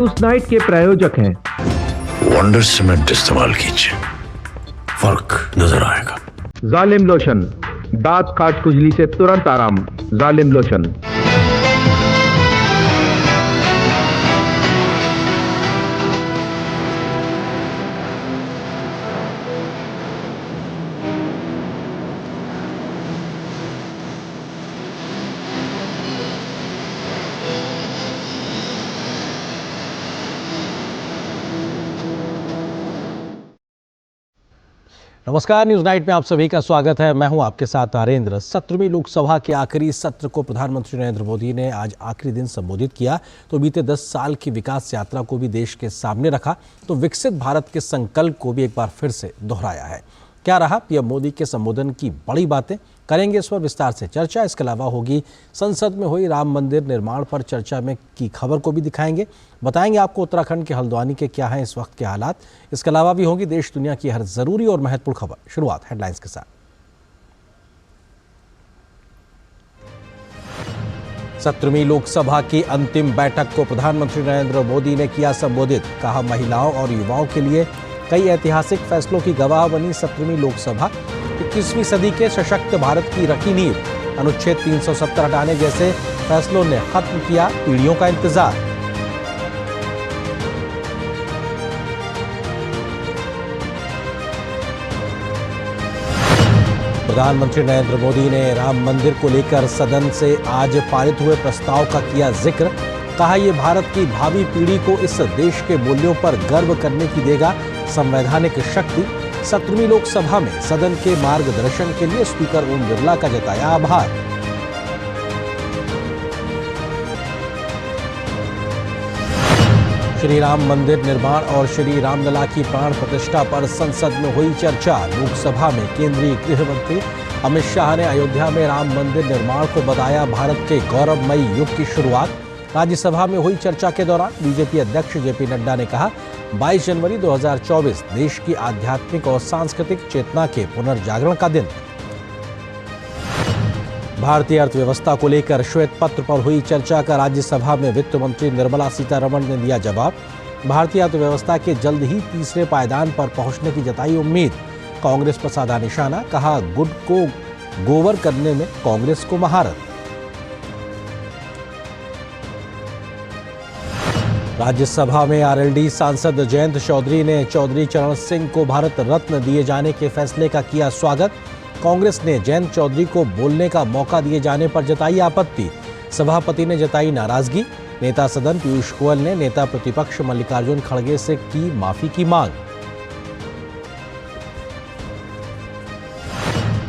उस नाइट के प्रायोजक हैं वंडर सीमेंट इस्तेमाल कीजिए, फर्क नजर आएगा। जालिम लोशन, दांत काट खुजली से तुरंत आराम। जालिम लोशन। नमस्कार, न्यूज नाइट में आप सभी का स्वागत है। मैं हूं आपके साथ आरेंद्र। 17वीं लोकसभा के आखिरी सत्र को प्रधानमंत्री नरेंद्र मोदी ने आज आखिरी दिन संबोधित किया तो बीते 10 साल की विकास यात्रा को भी देश के सामने रखा तो विकसित भारत के संकल्प को भी एक बार फिर से दोहराया है। क्या रहा पीएम मोदी के संबोधन की बड़ी बातें, करेंगे इस पर विस्तार से चर्चा। इसके अलावा होगी संसद में हुई राम मंदिर निर्माण पर चर्चा में की खबर को भी दिखाएंगे, बताएंगे आपको उत्तराखंड के हल्द्वानी के क्या हैं इस वक्त के हालात। इसके अलावा भी होगी देश दुनिया की हर जरूरी और महत्वपूर्ण खबर। शुरुआत हेडलाइंस के साथ। 17वीं लोकसभा की अंतिम बैठक को प्रधानमंत्री नरेंद्र मोदी ने किया संबोधित। कहा महिलाओं और युवाओं के लिए कई ऐतिहासिक फैसलों की गवाह बनी 17वीं लोकसभा। 21वीं सदी के सशक्त भारत की रखी नींव। अनुच्छेद 370 हटाने जैसे फैसलों ने खत्म किया पीढ़ियों का इंतजार। प्रधानमंत्री नरेंद्र मोदी ने राम मंदिर को लेकर सदन से आज पारित हुए प्रस्ताव का किया जिक्र। कहा यह भारत की भावी पीढ़ी को इस देश के मूल्यों पर गर्व करने की देगा संवैधानिक शक्ति। 17वीं लोकसभा में सदन के मार्गदर्शन के लिए स्पीकर ओम बिरला का जताया आभार। श्री राम मंदिर निर्माण और श्री रामलला की प्राण प्रतिष्ठा पर संसद में हुई चर्चा। लोकसभा में केंद्रीय गृह मंत्री अमित शाह ने अयोध्या में राम मंदिर निर्माण को बताया भारत के गौरवमयी युग की शुरुआत। राज्यसभा में हुई चर्चा के दौरान बीजेपी अध्यक्ष जेपी नड्डा ने कहा 22 जनवरी 2024 देश की आध्यात्मिक और सांस्कृतिक चेतना के पुनर्जागरण का दिन। भारतीय अर्थव्यवस्था को लेकर श्वेत पत्र पर हुई चर्चा का राज्यसभा में वित्त मंत्री निर्मला सीतारमण ने दिया जवाब। भारतीय अर्थव्यवस्था के जल्द ही तीसरे पायदान पर पहुंचने की जताई उम्मीद। कांग्रेस पर साधा निशाना। कहा गुड को गोवर करने में कांग्रेस को महारत। राज्यसभा में आरएलडी सांसद जयंत चौधरी ने चौधरी चरण सिंह को भारत रत्न दिए जाने के फैसले का किया स्वागत। कांग्रेस ने जयंत चौधरी को बोलने का मौका दिए जाने पर जताई आपत्ति। सभापति ने जताई नाराजगी। नेता सदन पीयूष गोयल ने नेता प्रतिपक्ष मल्लिकार्जुन खड़गे से की माफी की मांग।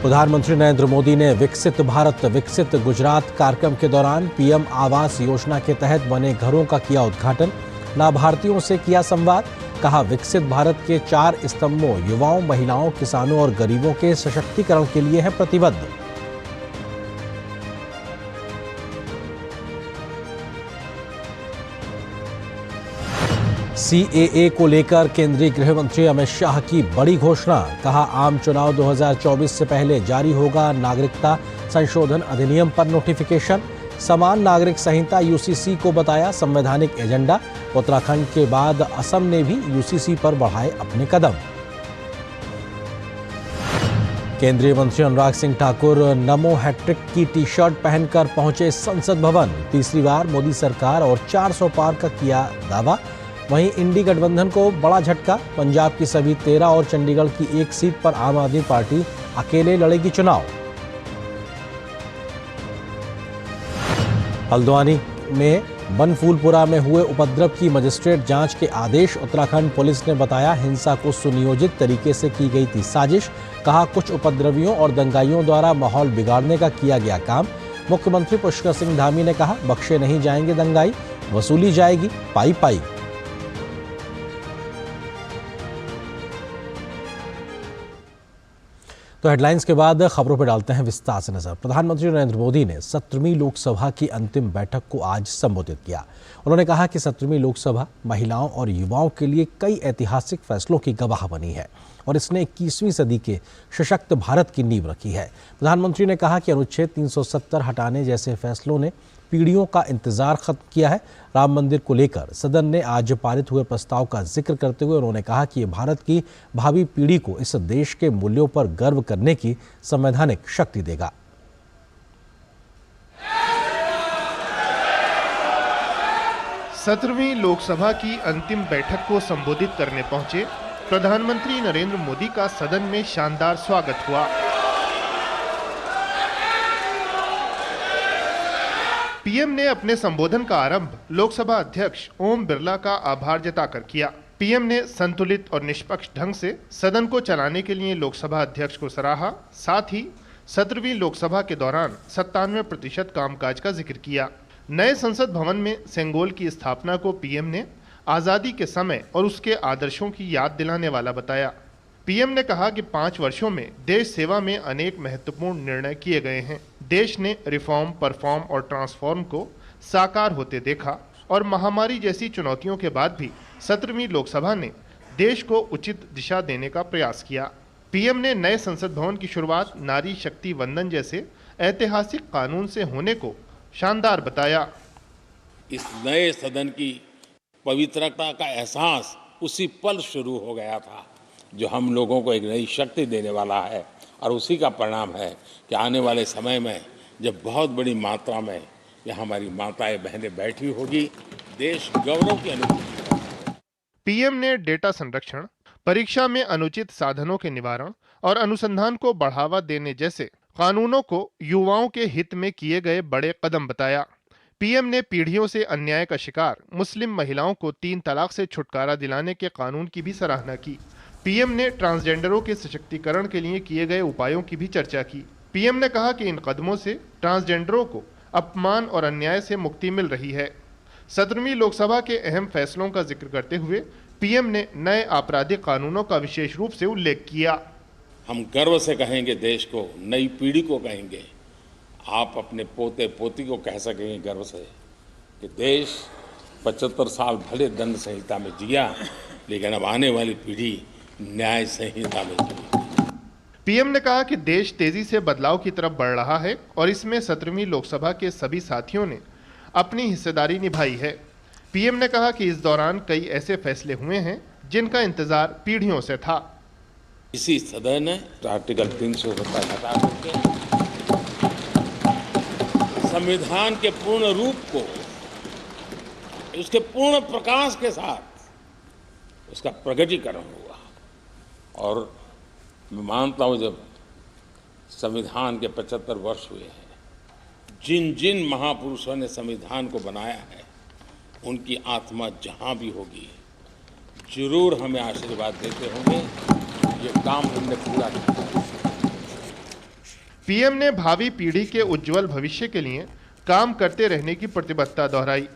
प्रधानमंत्री नरेंद्र मोदी ने विकसित भारत विकसित गुजरात कार्यक्रम के दौरान पीएम आवास योजना के तहत बने घरों का किया उद्घाटन। लाभार्थियों से किया संवाद। कहा विकसित भारत के 4 स्तंभों युवाओं, महिलाओं, किसानों और गरीबों के सशक्तिकरण के लिए है प्रतिबद्ध। सीएए को लेकर केंद्रीय गृह मंत्री अमित शाह की बड़ी घोषणा। कहा आम चुनाव 2024 से पहले जारी होगा नागरिकता संशोधन अधिनियम पर नोटिफिकेशन। समान नागरिक संहिता यूसीसी को बताया संवैधानिक एजेंडा। उत्तराखंड के बाद असम ने भी यूसीसी पर बढ़ाए अपने कदम। केंद्रीय मंत्री अनुराग सिंह ठाकुर नमो हैट्रिक की टी शर्ट पहनकर पहुंचे संसद भवन। तीसरी बार मोदी सरकार और 400 पार का किया दावा। वहीं इंडी गठबंधन को बड़ा झटका। पंजाब की सभी 13 और चंडीगढ़ की 1 सीट पर आम आदमी पार्टी अकेले लड़ेगी चुनाव। हल्द्वानी में बनफूलपुरा में हुए उपद्रव की मजिस्ट्रेट जांच के आदेश। उत्तराखंड पुलिस ने बताया हिंसा को सुनियोजित तरीके से की गई थी साजिश। कहा कुछ उपद्रवियों और दंगाइयों द्वारा माहौल बिगाड़ने का किया गया काम। मुख्यमंत्री पुष्कर सिंह धामी ने कहा बख्शे नहीं जाएंगे दंगाई, वसूली जाएगी पाई पाई। तो हेडलाइंस के बाद खबरों पर डालते हैं विस्तार से नजर। प्रधानमंत्री नरेंद्र मोदी ने 17वीं लोकसभा की अंतिम बैठक को आज संबोधित किया। उन्होंने कहा कि 17वीं लोकसभा महिलाओं और युवाओं के लिए कई ऐतिहासिक फैसलों की गवाह बनी है और इसने 21वीं सदी के सशक्त भारत की नींव रखी है। प्रधानमंत्री ने कहा कि अनुच्छेद 370 हटाने जैसे फैसलों ने पीढ़ियों का इंतजार खत्म किया है। राम मंदिर को लेकर सदन ने आज पारित हुए प्रस्ताव का जिक्र करते हुए उन्होंने कहा कि ये भारत की भावी पीढ़ी को इस देश के मूल्यों पर गर्व करने की संवैधानिक शक्ति देगा। सत्रहवीं लोकसभा की अंतिम बैठक को संबोधित करने पहुंचे प्रधानमंत्री नरेंद्र मोदी का सदन में शानदार स्वागत हुआ। पीएम ने अपने संबोधन का आरंभ लोकसभा अध्यक्ष ओम बिरला का आभार जताकर किया। पीएम ने संतुलित और निष्पक्ष ढंग से सदन को चलाने के लिए लोकसभा अध्यक्ष को सराहा। साथ ही 17वीं लोकसभा के दौरान 97% कामकाज का जिक्र किया। नए संसद भवन में सेंगोल की स्थापना को पीएम ने आजादी के समय और उसके आदर्शों की याद दिलाने वाला बताया। पीएम ने कहा कि 5 वर्षों में देश सेवा में अनेक महत्वपूर्ण निर्णय किए गए हैं। देश ने रिफॉर्म, परफॉर्म और ट्रांसफॉर्म को साकार होते देखा और महामारी जैसी चुनौतियों के बाद भी 17वीं लोकसभा ने देश को उचित दिशा देने का प्रयास किया। पीएम ने नए संसद भवन की शुरुआत नारी शक्ति वंदन जैसे ऐतिहासिक कानून से होने को शानदार बताया। इस नए सदन की पवित्रता का एहसास उसी पल शुरू हो गया था जो हम लोगों को एक नई शक्ति देने वाला है, और उसी का परिणाम है कि आने वाले समय में जब बहुत बड़ी मात्रा में यहाँ हमारी माताएं बहनें बैठी होगी, देश गौरव की अनुभूति होगी। पीएम ने डेटा संरक्षण, परीक्षा में अनुचित साधनों के निवारण और अनुसंधान को बढ़ावा देने जैसे कानूनों को युवाओं के हित में किए गए बड़े कदम बताया। पीएम ने पीढ़ियों से अन्याय का शिकार मुस्लिम महिलाओं को 3 तलाक से छुटकारा दिलाने के कानून की भी सराहना की। पीएम ने ट्रांसजेंडरों के सशक्तिकरण के लिए किए गए उपायों की भी चर्चा की। पीएम ने कहा कि इन कदमों से ट्रांसजेंडरों को अपमान और अन्याय से मुक्ति मिल रही है। 17वीं लोकसभा के अहम फैसलों का जिक्र करते हुए पीएम ने नए आपराधिक कानूनों का विशेष रूप से उल्लेख किया। हम गर्व से कहेंगे, देश को, नई पीढ़ी को कहेंगे, आप अपने पोते पोती को कह सकेंगे गर्व से कि देश 75 साल भले दंड संहिता में जिया, लेकिन अब आने वाली पीढ़ी न्याय संहिता में जिएगी। पीएम ने कहा कि देश तेजी से बदलाव की तरफ बढ़ रहा है और इसमें 17वीं लोकसभा के सभी साथियों ने अपनी हिस्सेदारी निभाई है। पीएम ने कहा कि इस दौरान कई ऐसे फैसले हुए हैं जिनका इंतजार पीढ़ियों से था। इसी सदन ने आर्टिकल 370 हटा करके संविधान के पूर्ण रूप को, उसके पूर्ण प्रकाश के साथ उसका प्रकटीकरण हुआ। और मैं मानता हूं, जब संविधान के 75 वर्ष हुए हैं, जिन जिन महापुरुषों ने संविधान को बनाया है, उनकी आत्मा जहां भी होगी जरूर हमें आशीर्वाद देते होंगे। ये काम हमने पूरा किया। पीएम ने भावी पीढ़ी के उज्जवल भविष्य के लिए काम करते रहने की प्रतिबद्धता दोहराई।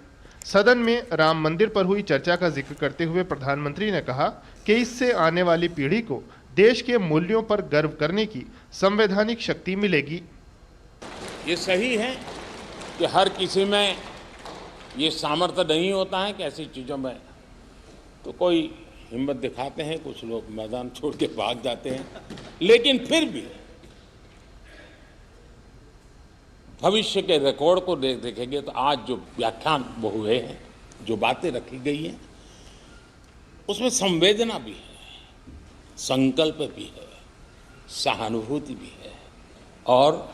सदन में राम मंदिर पर हुई चर्चा का जिक्र करते हुए प्रधानमंत्री ने कहा कि इससे आने वाली पीढ़ी को देश के मूल्यों पर गर्व करने की संवैधानिक शक्ति मिलेगी। ये सही है कि हर किसी में ये सामर्थ्य नहीं होता है कि ऐसी चीज़ों में तो कोई हिम्मत दिखाते हैं, कुछ लोग मैदान छोड़ के भाग जाते हैं, लेकिन फिर भी भविष्य के रिकॉर्ड को देखेंगे तो आज जो व्याख्यान वो हुए हैं, जो बातें रखी गई हैं, उसमें संवेदना भी है, संकल्प भी है, सहानुभूति भी है और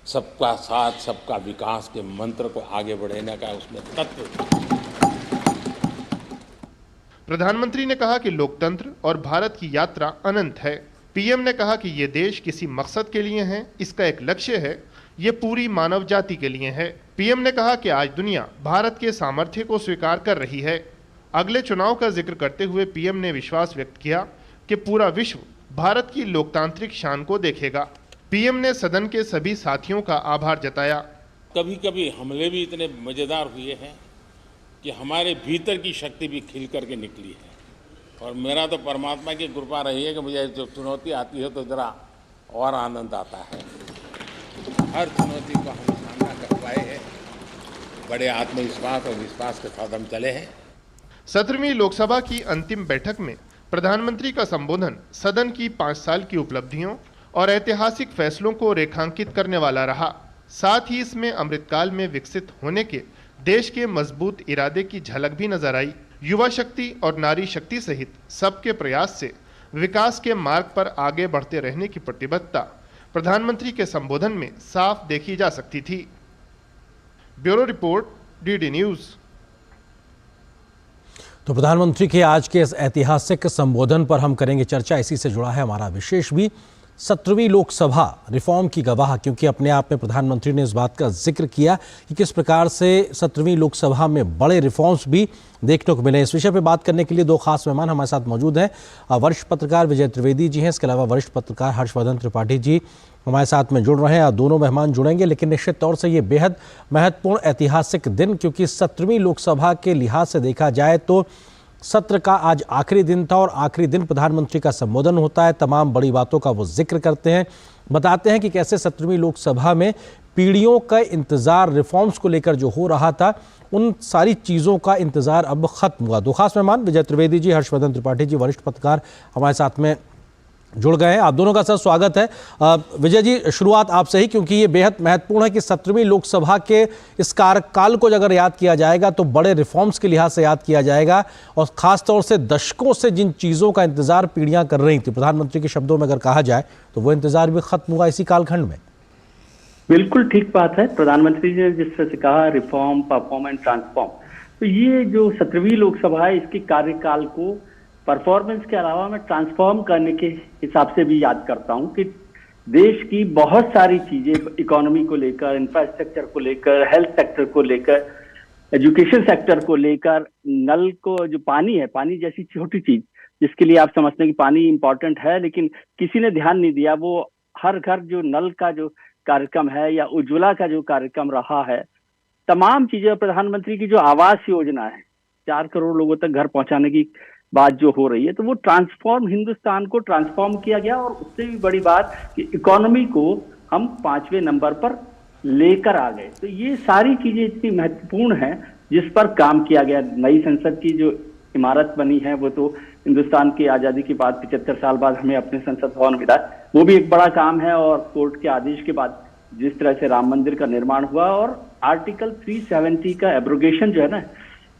सबका साथ सबका विकास के मंत्र को आगे बढ़ाने का उसमें तत्व भी। प्रधानमंत्री ने कहा कि लोकतंत्र और भारत की यात्रा अनंत है। पीएम ने कहा कि ये देश किसी मकसद के लिए है, इसका एक लक्ष्य है, ये पूरी मानव जाति के लिए है। पीएम ने कहा कि आज दुनिया भारत के सामर्थ्य को स्वीकार कर रही है। अगले चुनाव का जिक्र करते हुए पीएम ने विश्वास व्यक्त किया कि पूरा विश्व भारत की लोकतांत्रिक शान को देखेगा। पीएम ने सदन के सभी साथियों का आभार जताया। कभी कभी हमले भी इतने मजेदार हुए हैं कि हमारे भीतर की शक्ति भी खिल करके निकली है, और मेरा तो परमात्मा की कृपा रही है कि मुझे जब चुनौती आती है तो जरा और आनंद आता है। हर चुनौती को हम सामना कर पाए हैं, बड़े आत्मविश्वास और विश्वास के साथ हम चले हैं। 17वीं लोकसभा की अंतिम बैठक में प्रधानमंत्री का संबोधन सदन की 5 साल की उपलब्धियों और ऐतिहासिक फैसलों को रेखांकित करने वाला रहा। साथ ही इसमें अमृतकाल में विकसित होने के देश के मजबूत इरादे की झलक भी नजर आई। युवा शक्ति और नारी शक्ति सहित सबके प्रयास से विकास के मार्ग पर आगे बढ़ते रहने की प्रतिबद्धता प्रधानमंत्री के संबोधन में साफ देखी जा सकती थी। Bureau report, DD news. तो प्रधानमंत्री के आज के इस ऐतिहासिक संबोधन पर हम करेंगे चर्चा। इसी से जुड़ा है हमारा विशेष भी 17वीं लोकसभा रिफॉर्म की गवाह, क्योंकि अपने आप में प्रधानमंत्री ने इस बात का जिक्र किया कि किस प्रकार से 17वीं लोकसभा में बड़े रिफॉर्म्स भी देखने को मिले। इस विषय पे बात करने के लिए दो खास मेहमान हमारे साथ मौजूद हैं। वरिष्ठ पत्रकार विजय त्रिवेदी जी हैं, इसके अलावा वरिष्ठ पत्रकार हर्षवर्धन त्रिपाठी जी हमारे साथ में जुड़ रहे हैं। दोनों मेहमान जुड़ेंगे, लेकिन निश्चित तौर से ये बेहद महत्वपूर्ण ऐतिहासिक दिन, क्योंकि 17वीं लोकसभा के लिहाज से देखा जाए तो सत्र का आज आखिरी दिन था और आखिरी दिन प्रधानमंत्री का संबोधन होता है। तमाम बड़ी बातों का वो जिक्र करते हैं, बताते हैं कि कैसे 17वीं लोकसभा में पीढ़ियों का इंतजार रिफॉर्म्स को लेकर जो हो रहा था, उन सारी चीज़ों का इंतजार अब खत्म हुआ। दो खास मेहमान विजय त्रिवेदी जी, हर्षवर्धन त्रिपाठी जी, वरिष्ठ पत्रकार हमारे साथ में जुड़ गए हैं। आप दोनों का सर स्वागत है। विजय जी, शुरुआत आपसे ही, क्योंकि ये बेहद महत्वपूर्ण है कि 17वीं लोकसभा के इस कार्यकाल को अगर याद किया जाएगा तो बड़े रिफॉर्म्स के लिहाज से याद किया जाएगा, और खास तौर से दशकों से जिन चीज़ों का इंतजार पीढ़ियां कर रही थी, प्रधानमंत्री के शब्दों में अगर कहा जाए तो वो इंतजार भी खत्म हुआ इसी कालखंड में। बिल्कुल ठीक बात है। प्रधानमंत्री जी ने जिस तरह से कहा रिफॉर्म, परफॉर्म एंड ट्रांसफॉर्म, तो ये जो 17वीं लोकसभा है इसके कार्यकाल को परफॉर्मेंस के अलावा मैं ट्रांसफॉर्म करने के हिसाब से भी याद करता हूं कि देश की बहुत सारी चीजें, इकोनॉमी को लेकर, इंफ्रास्ट्रक्चर को लेकर, हेल्थ सेक्टर को लेकर, एजुकेशन सेक्टर को लेकर, नल को जो पानी है, पानी जैसी छोटी चीज जिसके लिए आप समझते हैं कि पानी इंपॉर्टेंट है लेकिन किसी ने ध्यान नहीं दिया, वो हर घर जो नल का जो कार्यक्रम है या उज्ज्वला का जो कार्यक्रम रहा है, तमाम चीजें, प्रधानमंत्री की जो आवास योजना है 4 करोड़ लोगों तक घर पहुंचाने की बात जो हो रही है, तो वो ट्रांसफॉर्म, हिंदुस्तान को ट्रांसफॉर्म किया गया। और उससे भी बड़ी बात कि इकोनॉमी को हम 5वें नंबर पर लेकर आ गए। तो ये सारी चीजें इतनी महत्वपूर्ण हैं जिस पर काम किया गया। नई संसद की जो इमारत बनी है वो तो हिंदुस्तान की आजादी के बाद 75 साल बाद हमें अपने संसद भवन मिला, वो भी एक बड़ा काम है। और कोर्ट के आदेश के बाद जिस तरह से राम मंदिर का निर्माण हुआ और आर्टिकल 370 का एब्रोगेशन जो है ना,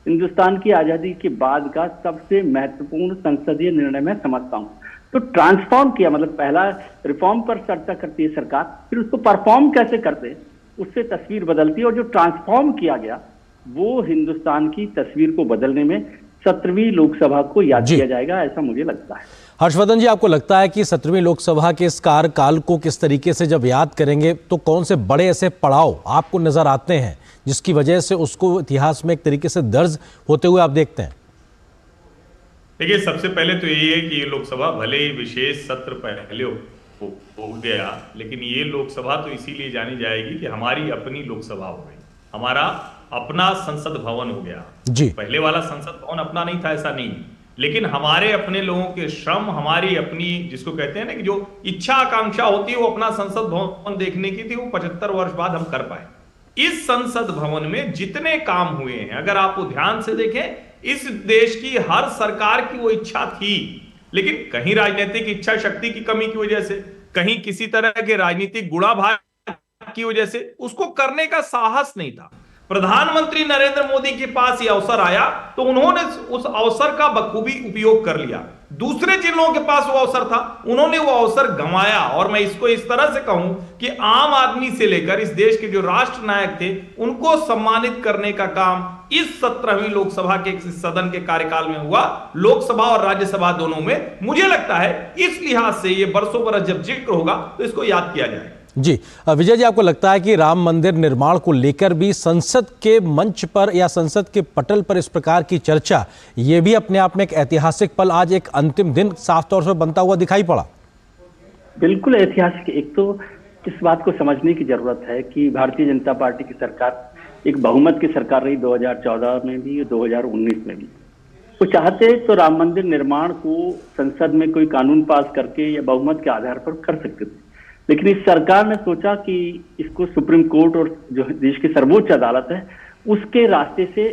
हिंदुस्तान की आजादी के बाद का सबसे महत्वपूर्ण संसदीय निर्णय मैं समझता हूं। तो ट्रांसफॉर्म किया, मतलब पहला रिफॉर्म पर चर्चा करती है सरकार, फिर उसको परफॉर्म कैसे करते, उससे तस्वीर बदलती है। और जो ट्रांसफॉर्म किया गया वो हिंदुस्तान की तस्वीर को बदलने में 17वीं लोकसभा को याद किया जाएगा, ऐसा मुझे लगता है। हर्षवर्धन जी, आपको लगता है कि 17वीं लोकसभा के इस कार्यकाल को किस तरीके से जब याद करेंगे तो कौन से बड़े ऐसे पड़ाव आपको नजर आते हैं जिसकी वजह से उसको इतिहास में एक तरीके से दर्ज होते हुए आप देखते हैं? देखिए, सबसे पहले तो यही है कि ये लोकसभा भले ही विशेष सत्र पहले हो गया, लेकिन ये लोकसभा तो इसीलिए जानी जाएगी कि हमारी अपनी लोकसभा हो गई, हमारा अपना संसद भवन हो गया जी। पहले वाला संसद भवन अपना नहीं था, ऐसा नहीं, लेकिन हमारे अपने लोगों के श्रम, हमारी अपनी, जिसको कहते हैं ना कि जो इच्छा आकांक्षा होती है वो अपना संसद भवन देखने की थी, वो 75 वर्ष बाद हम कर पाए। इस संसद भवन में जितने काम हुए हैं, अगर आप वो ध्यान से देखें, इस देश की हर सरकार की वो इच्छा थी, लेकिन कहीं राजनीतिक इच्छा शक्ति की कमी की वजह से, कहीं किसी तरह के राजनीतिक गुणाभाग की वजह से उसको करने का साहस नहीं था। प्रधानमंत्री नरेंद्र मोदी के पास यह अवसर आया तो उन्होंने उस अवसर का बखूबी उपयोग कर लिया। दूसरे जिन लोगों के पास वो अवसर था उन्होंने वो अवसर गंवाया। और मैं इसको इस तरह से कहूं कि आम आदमी से लेकर इस देश के जो राष्ट्र नायक थे उनको सम्मानित करने का काम इस 17वीं लोकसभा के सदन के कार्यकाल में हुआ, लोकसभा और राज्यसभा दोनों में। मुझे लगता है इस लिहाज से ये बरसों बरस जब जिक्र होगा तो इसको याद किया जाए। जी विजय जी, आपको लगता है कि राम मंदिर निर्माण को लेकर भी संसद के मंच पर या संसद के पटल पर इस प्रकार की चर्चा, ये भी अपने आप में एक ऐतिहासिक पल, आज एक अंतिम दिन साफ तौर पर बनता हुआ दिखाई पड़ा? बिल्कुल ऐतिहासिक। एक तो इस बात को समझने की जरूरत है कि भारतीय जनता पार्टी की सरकार एक बहुमत की सरकार रही 2014 में भी, 2019 में भी। वो चाहते तो राम मंदिर निर्माण को संसद में कोई कानून पास करके या बहुमत के आधार पर कर सकते थे, लेकिन इस सरकार ने सोचा कि इसको सुप्रीम कोर्ट और जो देश की सर्वोच्च अदालत है उसके रास्ते से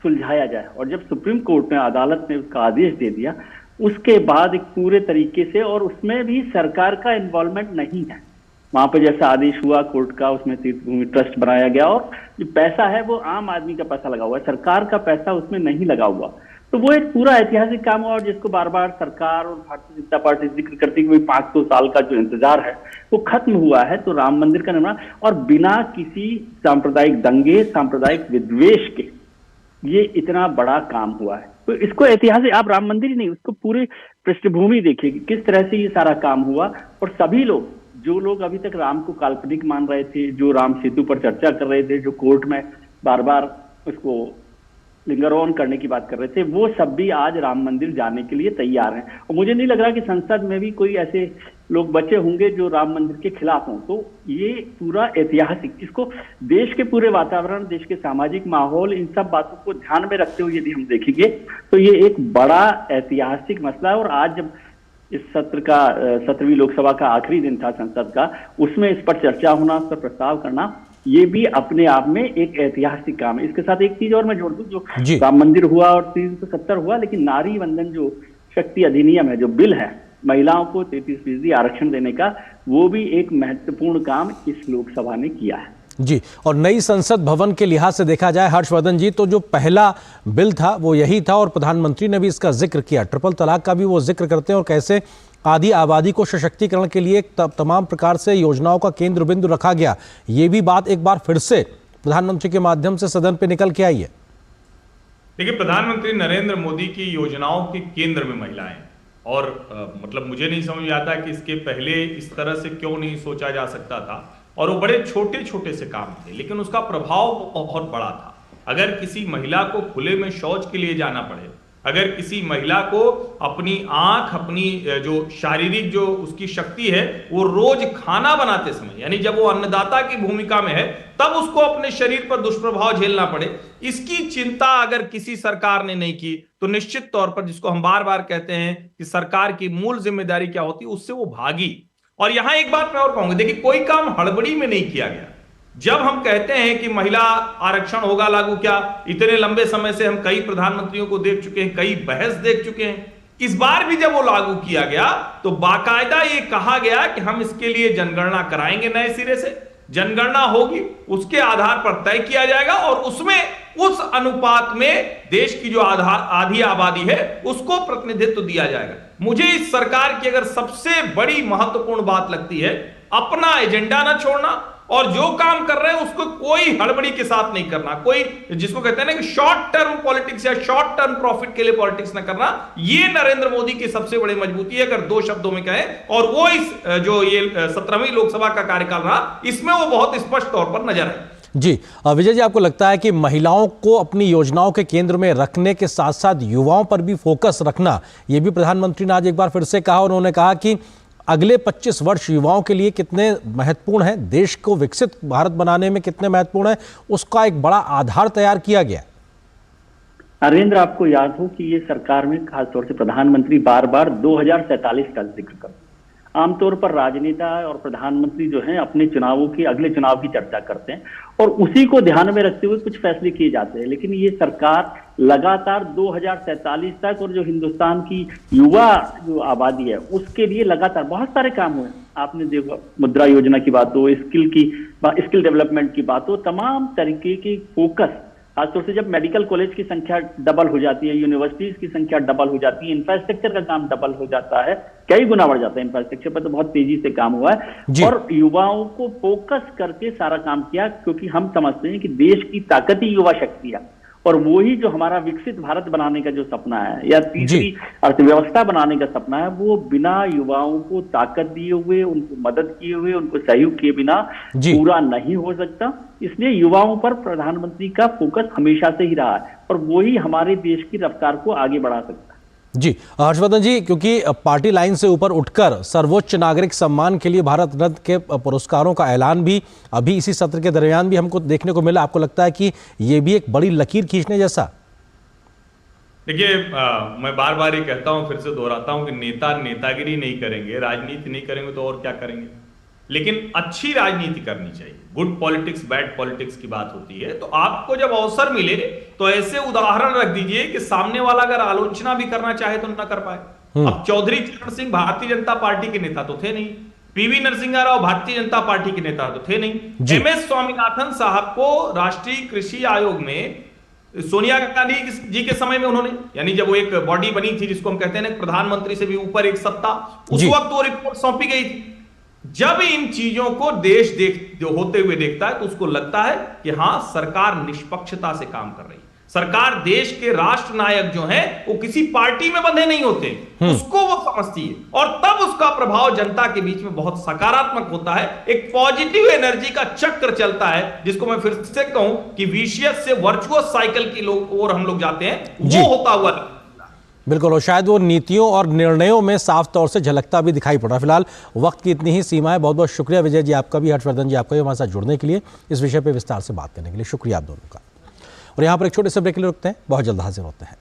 सुलझाया जाए। और जब सुप्रीम कोर्ट ने, अदालत ने उसका आदेश दे दिया, उसके बाद एक पूरे तरीके से, और उसमें भी सरकार का इन्वॉल्वमेंट नहीं है, वहां पर जैसा आदेश हुआ कोर्ट का, उसमें तीर्थभूमि ट्रस्ट बनाया गया और जो पैसा है वो आम आदमी का पैसा लगा हुआ है, सरकार का पैसा उसमें नहीं लगा हुआ। तो वो एक पूरा ऐतिहासिक काम हुआ और जिसको बार बार सरकार और भारतीय जनता पार्टी जिक्र करती है कि 500 साल का जो इंतजार है वो खत्म हुआ है। तो राम मंदिर का निर्माण और बिना किसी सांप्रदायिक दंगे, सांप्रदायिक विद्वेष के ये इतना बड़ा काम हुआ है। तो इसको ऐतिहासिक, आप राम मंदिर ही नहीं, उसको पूरी पृष्ठभूमि देखिए कि किस तरह से ये सारा काम हुआ। और सभी लोग, जो लोग अभी तक राम को काल्पनिक मान रहे थे, जो राम सेतु पर चर्चा कर रहे थे, जो कोर्ट में बार बार उसको लिंगर ऑन करने की बात कर रहे थे, वो सब भी आज राम मंदिर जाने के लिए तैयार हैं। और मुझे नहीं लग रहा कि संसद में भी कोई ऐसे लोग बचे होंगे जो राम मंदिर के खिलाफ हों। तो ये पूरा ऐतिहासिक, इसको देश के पूरे वातावरण, देश के सामाजिक माहौल, इन सब बातों को ध्यान में रखते हुए यदि हम देखेंगे तो ये एक बड़ा ऐतिहासिक मसला है। और आज जब इस सत्र का 17वीं लोकसभा का आखिरी दिन था संसद का, उसमें इस पर चर्चा होना, उस पर प्रस्ताव करना, ये भी अपने आप में एक ऐतिहासिक काम है। इसके साथ एक चीज और मैं जोड़ दूं, जो राम मंदिर हुआ और 370 हुआ, लेकिन नारी वंदन जो शक्ति अधिनियम है, जो बिल है महिलाओं को 33% आरक्षण देने का, वो भी एक महत्वपूर्ण काम इस लोकसभा ने किया है। जी, और नई संसद भवन के लिहाज से देखा जाए हर्षवर्धन जी, तो जो पहला बिल था वो यही था और प्रधानमंत्री ने भी इसका जिक्र किया, ट्रिपल तलाक का भी वो जिक्र करते हैं और कैसे आधी आबादी को सशक्तिकरण के लिए तमाम प्रकार से योजनाओं का केंद्र बिंदु रखा गया। ये भी बात एक बार फिर से प्रधानमंत्री के माध्यम से सदन पे निकल के आई है। देखिए, प्रधानमंत्री नरेंद्र मोदी की योजनाओं के केंद्र में महिलाएं, और मतलब मुझे नहीं समझ आता कि इसके पहले इस तरह से क्यों नहीं सोचा जा सकता था। और वो बड़े छोटे छोटे से काम थे, लेकिन उसका प्रभाव बहुत बड़ा था। अगर किसी महिला को खुले में शौच के लिए जाना पड़े, अगर किसी महिला को अपनी आंख, अपनी जो शारीरिक जो उसकी शक्ति है, वो रोज खाना बनाते समय, यानी जब वो अन्नदाता की भूमिका में है, तब उसको अपने शरीर पर दुष्प्रभाव झेलना पड़े, इसकी चिंता अगर किसी सरकार ने नहीं की, तो निश्चित तौर पर, जिसको हम बार बार कहते हैं कि सरकार की मूल जिम्मेदारी क्या होती है, उससे वो भागी। और यहां एक बात मैं और कहूंगा, देखिए कोई काम हड़बड़ी में नहीं किया गया। जब हम कहते हैं कि महिला आरक्षण होगा लागू, क्या इतने लंबे समय से हम कई प्रधानमंत्रियों को देख चुके हैं, कई बहस देख चुके हैं, इस बार भी जब वो लागू किया गया तो बाकायदा ये कहा गया कि हम इसके लिए जनगणना कराएंगे, नए सिरे से जनगणना होगी, उसके आधार पर तय किया जाएगा और उसमें उस अनुपात में देश की जो आधी आबादी है उसको प्रतिनिधित्व दिया जाएगा। मुझे इस सरकार की अगर सबसे बड़ी महत्वपूर्ण बात लगती है, अपना एजेंडा ना छोड़ना और जो काम कर रहे हैं उसको कोई हड़बड़ी के साथ नहीं करना, कोई जिसको कहते हैं ना कि शॉर्ट टर्म पॉलिटिक्स या शॉर्ट टर्म प्रॉफिट के लिए पॉलिटिक्स ना करना, ये नरेंद्र मोदी की सबसे बड़ी मजबूती है, अगर दो शब्दों में कहें। और वो इस जो ये 17वीं लोकसभा का कार्यकाल रहा, इसमें वो बहुत स्पष्ट तौर पर नजर आए। जी, विजय जी, आपको लगता है कि महिलाओं को अपनी योजनाओं के केंद्र में रखने के साथ साथ युवाओं पर भी फोकस रखना, यह भी प्रधानमंत्री ने आज एक बार फिर से कहा। उन्होंने कहा कि अगले 25 वर्ष युवाओं के लिए कितने महत्वपूर्ण हैं, देश को विकसित भारत बनाने में कितने महत्वपूर्ण है, उसका एक बड़ा आधार तैयार किया गया। नरेंद्र, आपको याद हो कि ये सरकार में खासतौर से प्रधानमंत्री बार बार 2047 का जिक्र करते हैं। आमतौर पर राजनेता और प्रधानमंत्री जो हैं अपने चुनावों की, अगले चुनाव की चर्चा करते हैं और उसी को ध्यान में रखते हुए कुछ फैसले किए जाते हैं। लेकिन ये सरकार लगातार 2047 तक, और जो हिंदुस्तान की युवा जो आबादी है उसके लिए लगातार बहुत सारे काम हुए। आपने देखा, मुद्रा योजना की बात हो, स्किल डेवलपमेंट की बात हो, तमाम तरीके के फोकस, खासतौर से जब मेडिकल कॉलेज की संख्या डबल हो जाती है, यूनिवर्सिटीज की संख्या डबल हो जाती है, इंफ्रास्ट्रक्चर का काम डबल हो जाता है, कई गुना बढ़ जाता है। इंफ्रास्ट्रक्चर पर तो बहुत तेजी से काम हुआ है और युवाओं को फोकस करके सारा काम किया, क्योंकि हम समझते हैं कि देश की ताकत ही युवा शक्ति है और वही जो हमारा विकसित भारत बनाने का जो सपना है या तीसरी अर्थव्यवस्था बनाने का सपना है, वो बिना युवाओं को ताकत दिए हुए, उनको मदद किए हुए, उनको सहयोग किए बिना पूरा नहीं हो सकता। इसलिए युवाओं पर प्रधानमंत्री का फोकस हमेशा से ही रहा है और वही हमारे देश की रफ्तार को आगे बढ़ा सकता है। जी, हर्षवर्धन जी, क्योंकि पार्टी लाइन से ऊपर उठकर सर्वोच्च नागरिक सम्मान के लिए भारत रत्न के पुरस्कारों का ऐलान भी अभी इसी सत्र के दरमियान भी हमको देखने को मिला, आपको लगता है कि ये भी एक बड़ी लकीर खींचने जैसा? देखिए, मैं बार बार ये कहता हूं, फिर से दोहराता हूं कि नेता नेतागिरी नहीं करेंगे, राजनीति नहीं करेंगे तो और क्या करेंगे, लेकिन अच्छी राजनीति करनी चाहिए। गुड पॉलिटिक्स, बैड पॉलिटिक्स की बात होती है। तो आपको जब अवसर मिले तो ऐसे उदाहरण रख दीजिए कि सामने वाला अगर आलोचना भी करना चाहे तो ना कर पाए। अब चौधरी चरण सिंह भारतीय जनता पार्टी के नेता तो थे नहीं, पीवी नरसिंह राव भारतीय जनता पार्टी के नेता तो थे नहीं। एमएस स्वामीनाथन साहब को राष्ट्रीय कृषि आयोग में सोनिया गांधी जी के समय में उन्होंने, यानी जब वो एक बॉडी बनी थी जिसको हम कहते हैं ना प्रधानमंत्री से भी ऊपर एक सत्ता, उस वक्त वो रिपोर्ट सौंपी गई थी। जब इन चीजों को देश जो होते हुए देखता है तो उसको लगता है कि हां सरकार निष्पक्षता से काम कर रही है। सरकार, देश के राष्ट्र नायक जो हैं वो किसी पार्टी में बंधे नहीं होते, उसको वो समझती है और तब उसका प्रभाव जनता के बीच में बहुत सकारात्मक होता है। एक पॉजिटिव एनर्जी का चक्र चलता है, जिसको मैं फिर से कहूं कि विशियस से वर्चुअस साइकिल की ओर हम लोग जाते हैं, वो होता हुआ बिल्कुल, और शायद वो नीतियों और निर्णयों में साफ तौर से झलकता भी दिखाई पड़ रहा है। फिलहाल वक्त की इतनी ही सीमा है। बहुत बहुत शुक्रिया विजय जी आपका भी, हर्षवर्धन जी आपका भी हमारे साथ जुड़ने के लिए, इस विषय पे विस्तार से बात करने के लिए शुक्रिया आप दोनों का। और यहाँ पर एक छोटे से ब्रेक के लिए रुकते हैं, बहुत जल्द हाजिर होते हैं।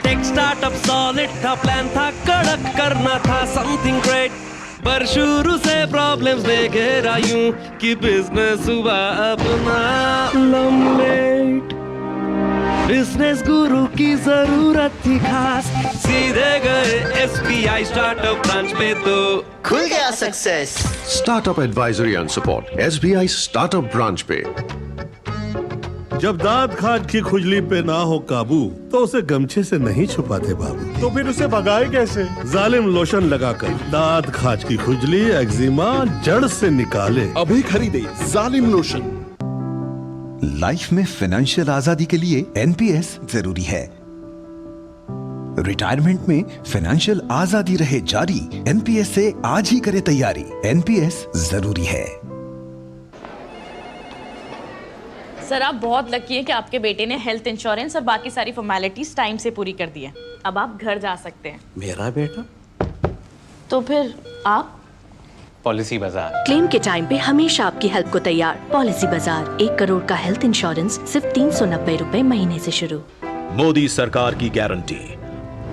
टेक स्टार्टअप सॉलिड था, प्लान था कड़क, करना था समथिंग ग्रेट, पर शुरू से प्रॉब्लम्स ने घेरा यूं कि बिजनेस हुआ अपना लम्बेट। बिजनेस गुरु की जरूरत थी खास, सीधे गए SBI स्टार्टअप ब्रांच पे तो खुल गया success. Startup advisory and support SBI startup branch पे। जब दांत खाज की खुजली पे ना हो काबू तो उसे गमछे से नहीं छुपाते बाबू, तो फिर उसे भगाए कैसे? जालिम लोशन लगाकर दांत खाज की खुजली, एक्जिमा जड़ से निकाले। अभी खरीदे जालिम लोशन। लाइफ में फाइनेंशियल आजादी के लिए NPS जरूरी है। रिटायरमेंट में फाइनेंशियल आजादी रहे जारी, NPS से आज ही करे तैयारी। NPS जरूरी है। सर, आप बहुत लकी हैं कि आपके बेटे ने हेल्थ इंश्योरेंस और बाकी सारी फॉर्मेलिटीज टाइम से पूरी कर दी है। अब आप घर जा सकते हैं। मेरा बेटा? तो फिर आप? पॉलिसी बाजार। क्लेम के टाइम पे हमेशा आपकी हेल्प को तैयार। पॉलिसी बाजार, 1 करोड़ का हेल्थ इंश्योरेंस सिर्फ 390 रुपए महीने से शुरू। मोदी सरकार की गारंटी,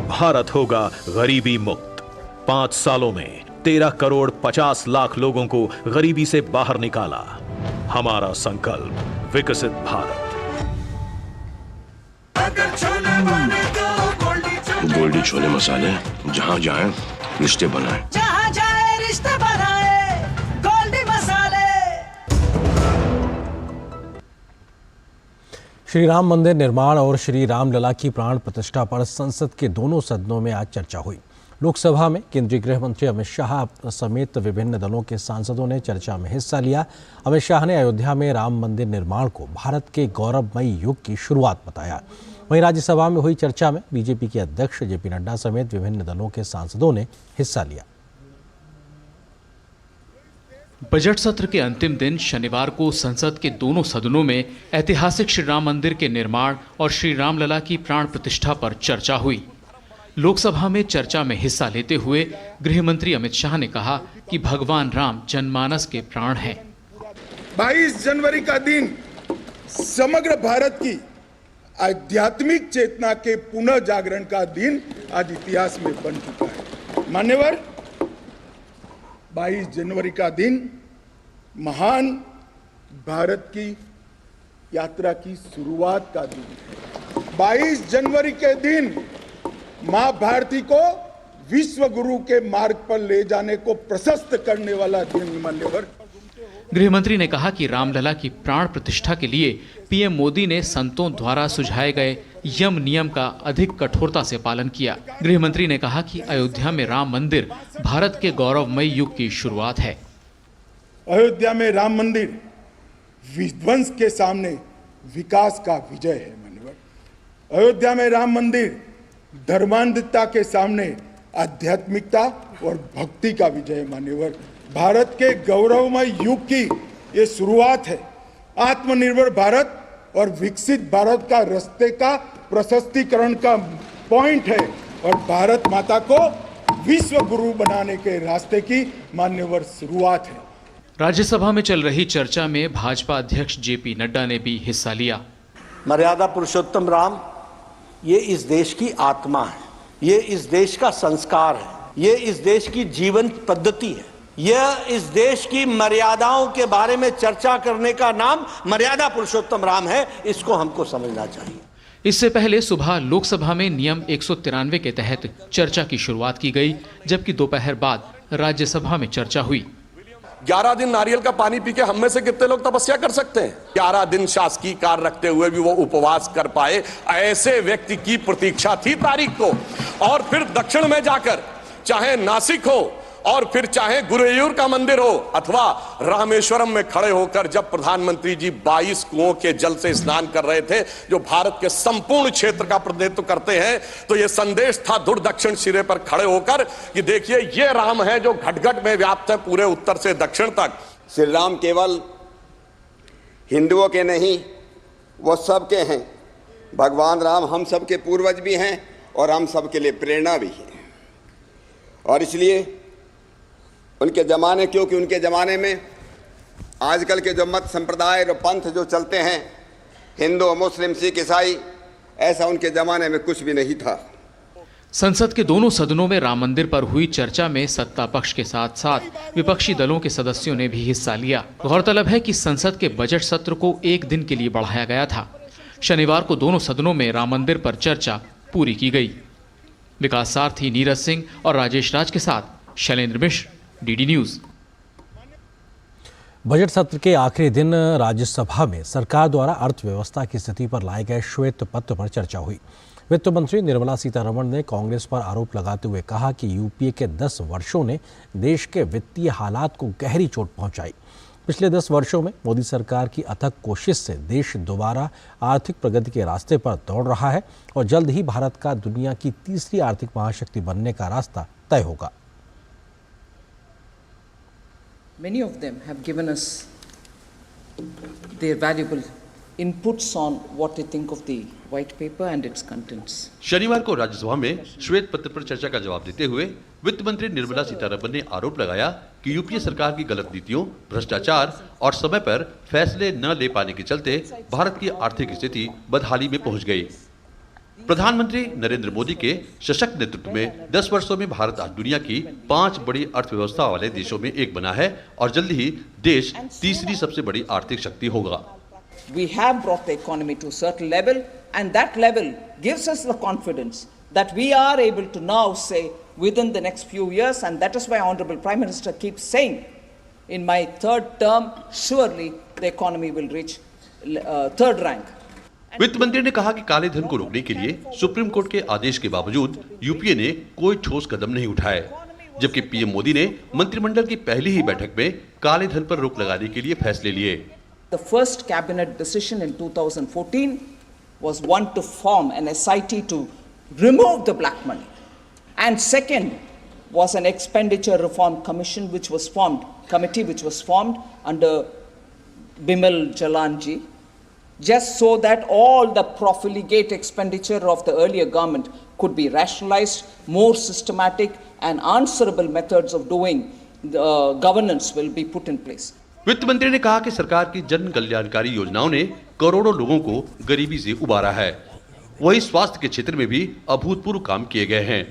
भारत होगा गरीबी मुक्त। 5 सालों में 13 करोड़ 50 लाख लोगों को गरीबी से बाहर निकाला। हमारा संकल्प विकसित भारत। गोल्डी छोले मसाले, जहाँ जाए रिश्ते बनाए, जहाँ जाए रिश्ते बनाए, गोल्डी मसाले। श्री राम मंदिर निर्माण और श्री रामलला की प्राण प्रतिष्ठा पर संसद के दोनों सदनों में आज चर्चा हुई। लोकसभा में केंद्रीय गृह मंत्री अमित शाह समेत विभिन्न दलों के सांसदों ने चर्चा में हिस्सा लिया। अमित शाह ने अयोध्या में राम मंदिर निर्माण को भारत के गौरवमयी युग की शुरुआत बताया। वहीं राज्यसभा में हुई चर्चा में बीजेपी के अध्यक्ष जेपी नड्डा समेत विभिन्न दलों के सांसदों ने हिस्सा लिया। बजट सत्र के अंतिम दिन शनिवार को संसद के दोनों सदनों में ऐतिहासिक श्री राम मंदिर के निर्माण और श्री रामलला की प्राण प्रतिष्ठा पर चर्चा हुई। लोकसभा में चर्चा में हिस्सा लेते हुए गृह मंत्री अमित शाह ने कहा कि भगवान राम जनमानस के प्राण हैं। 22 जनवरी का दिन समग्र भारत की आध्यात्मिक चेतना के पुनः जागरण का दिन आज इतिहास में बन चुका है। मान्यवर, 22 जनवरी का दिन महान भारत की यात्रा की शुरुआत का दिन है। 22 जनवरी के दिन मां भारती को विश्व गुरु के मार्ग पर ले जाने को प्रशस्त करने वाला दिन। मान्यवर, गृह मंत्री ने कहा कि रामलला की प्राण प्रतिष्ठा के लिए पीएम मोदी ने संतों द्वारा सुझाए गए यम नियम का अधिक कठोरता से पालन किया। गृह मंत्री ने कहा कि अयोध्या में राम मंदिर भारत के गौरवमयी युग की शुरुआत है। अयोध्या में राम मंदिर विध्वंस के सामने विकास का विजय है। मान्यवर, अयोध्या में राम मंदिर धर्मांधता के सामने आध्यात्मिकता और भक्ति का विजय। मान्यवर, भारत के गौरवमय युग की ये शुरुआत है। आत्मनिर्भर भारत और विकसित भारत का रास्ते का प्रशस्तीकरण का पॉइंट है और भारत माता को विश्व गुरु बनाने के रास्ते की मान्यवर शुरुआत है। राज्यसभा में चल रही चर्चा में भाजपा अध्यक्ष जेपी नड्डा ने भी हिस्सा लिया। मर्यादा पुरुषोत्तम राम ये इस देश की आत्मा है, ये इस देश का संस्कार है, ये इस देश की जीवन पद्धति है। यह इस देश की मर्यादाओं के बारे में चर्चा करने का नाम मर्यादा पुरुषोत्तम राम है। इसको हमको समझना चाहिए। इससे पहले सुबह लोकसभा में नियम 193 के तहत चर्चा की शुरुआत की गई, जबकि दोपहर बाद राज्यसभा में चर्चा हुई। 11 दिन नारियल का पानी पी के हम में से कितने लोग तपस्या कर सकते हैं? 11 दिन शासकीय कार्य रखते हुए भी वो उपवास कर पाए, ऐसे व्यक्ति की प्रतीक्षा थी तारीख को। और फिर दक्षिण में जाकर, चाहे नासिक हो और फिर चाहे गुरुवायूर का मंदिर हो अथवा रामेश्वरम में खड़े होकर जब प्रधानमंत्री जी 22 कुओं के जल से स्नान कर रहे थे, जो भारत के संपूर्ण क्षेत्र का प्रतिनिधित्व करते हैं, तो यह संदेश था दूर दक्षिण सिरे पर खड़े होकर कि देखिए ये राम है जो घट-घट में व्याप्त है पूरे उत्तर से दक्षिण तक। श्री राम केवल हिंदुओं के नहीं, वो सबके हैं। भगवान राम हम सबके पूर्वज भी हैं और हम सबके लिए प्रेरणा भी है। और इसलिए उनके ज़माने, क्योंकि उनके ज़माने में आजकल के जो मत संप्रदाय और पंथ जो चलते हैं, हिंदू मुस्लिम सिख ईसाई, ऐसा उनके ज़माने में कुछ भी नहीं था। संसद के दोनों सदनों में राम मंदिर पर हुई चर्चा में सत्ता पक्ष के साथ साथ विपक्षी दलों के सदस्यों ने भी हिस्सा लिया। गौरतलब है कि संसद के बजट सत्र को एक दिन के लिए बढ़ाया गया था। शनिवार को दोनों सदनों में राम मंदिर पर चर्चा पूरी की गई। विकास सारथी, नीरज सिंह और राजेश राज के साथ शैलेंद्र मिश्र, डीडी न्यूज। बजट सत्र के आखिरी दिन राज्यसभा में सरकार द्वारा अर्थव्यवस्था की स्थिति पर लाए गए श्वेत पत्र पर चर्चा हुई। वित्त मंत्री निर्मला सीतारमण ने कांग्रेस पर आरोप लगाते हुए कहा कि यूपीए के 10 वर्षों ने देश के वित्तीय हालात को गहरी चोट पहुंचाई। पिछले 10 वर्षों में मोदी सरकार की अथक कोशिश से देश दोबारा आर्थिक प्रगति के रास्ते पर दौड़ रहा है और जल्द ही भारत का दुनिया की तीसरी आर्थिक महाशक्ति बनने का रास्ता तय होगा। Many of them have given us their valuable inputs on what they think of the white paper and its contents. शनिवार को राज्यसभा में श्वेत पत्र पर चर्चा का जवाब देते हुए वित्त मंत्री निर्मला सीतारमण ने आरोप लगाया कि यूपीए सरकार की गलत नीतियों, भ्रष्टाचार और समय पर फैसले न ले पाने के चलते भारत की आर्थिक स्थिति बदहाली में पहुंच गई। प्रधानमंत्री नरेंद्र मोदी के सशक्त नेतृत्व में 10 वर्षों में भारत आज दुनिया की 5 बड़ी अर्थव्यवस्था वाले देशों में एक बना है और जल्द ही देश तीसरी सबसे बड़ी आर्थिक शक्ति होगा। We have brought the economy to a certain level, and that level gives us the confidence that we are able to now say within the next few years, and that is why Honorable Prime Minister keeps saying, in my 3rd term, surely the economy will reach 3rd rank. वित्त मंत्री ने कहा कि काले धन को रोकने के लिए सुप्रीम कोर्ट के आदेश के बावजूद यूपीए ने कोई ठोस कदम नहीं उठाए, जबकि पीएम मोदी ने मंत्रिमंडल की पहली ही बैठक में काले धन पर रोक लगाने के लिए फैसले लिए। The first cabinet decision in 2014 was one to form an SIT to remove the black money, and second was an expenditure reform commission which was formed under Bimal Jalanji, just so that all the profligate expenditure of the earlier government could be rationalized. More systematic and answerable methods of doing governance will be put in place. वित्त मंत्री ने कहा कि सरकार की जन कल्याणकारी योजनाओं ने करोड़ों लोगों को गरीबी से उबारा है। वहीं स्वास्थ्य के क्षेत्र में भी अभूतपूर्व काम किए गए हैं।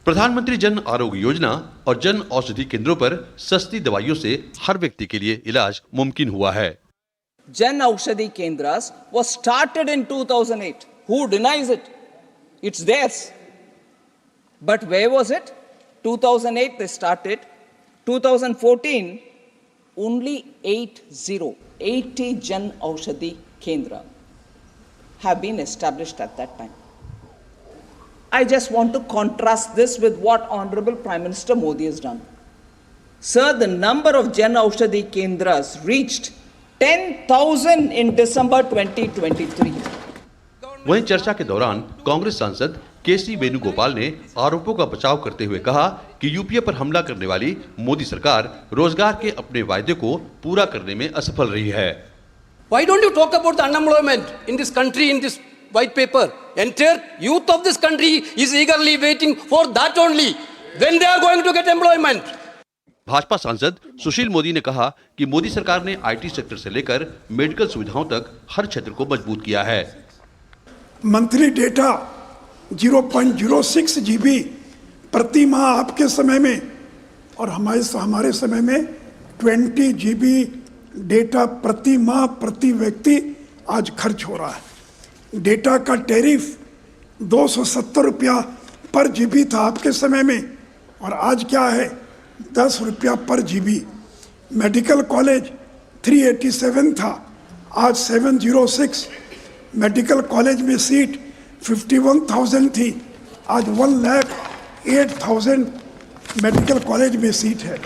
प्रधानमंत्री जन आरोग्य योजना और जन औषधि केंद्रों पर सस्ती दवाइयों से हर व्यक्ति के लिए इलाज मुमकिन हुआ है। Jan Aushadhi Kendras was started in 2008. Who denies it? It's theirs. But where was it? 2008 they started. 2014, only 80 Jan Aushadhi Kendra have been established at that time. I just want to contrast this with what Honorable Prime Minister Modi has done. Sir, the number of Jan Aushadhi Kendras reached 10,000 in December 2023. वहीं चर्चा के दौरान कांग्रेस सांसद केसी वेणुगोपाल ने आरोपों का बचाव करते हुए कहा कि यूपीए पर हमला करने वाली मोदी सरकार रोजगार के अपने वायदे को पूरा करने में असफल रही है। Why don't you talk about the unemployment in this country in this white paper? Entire youth of this country is eagerly waiting for that only. When they are going to get employment? Bhajpa सांसद सुशील मोदी ने कहा कि मोदी सरकार ने IT sector से लेकर medical सुविधाओं तक हर क्षेत्र को मजबूत किया है। मंथली डेटा 0.06 GB प्रति माह आपके समय में और हमारे समय में 20 GB डेटा प्रति माह प्रति व्यक्ति आज खर्च हो रहा है। डेटा का टैरिफ 270 रुपया पर जीबी था आपके समय में, और आज क्या है 10 रुपया पर जीबी। मेडिकल कॉलेज 387 था, आज 706। मेडिकल कॉलेज में सीट 51,000 थी, आज 1,08,000 मेडिकल कॉलेज में सीट है।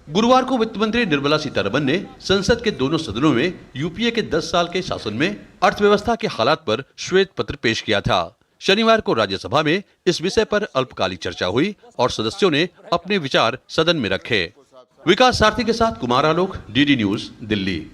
गुरुवार को वित्त मंत्री निर्मला सीतारमण ने संसद के दोनों सदनों में यूपीए के 10 साल के शासन में अर्थव्यवस्था के हालात पर श्वेत पत्र पेश किया था। शनिवार को राज्यसभा में इस विषय पर अल्पकालिक चर्चा हुई और सदस्यों ने अपने विचार सदन में रखे। विकास सारथी के साथ कुमार आलोक, डीडी न्यूज, दिल्ली।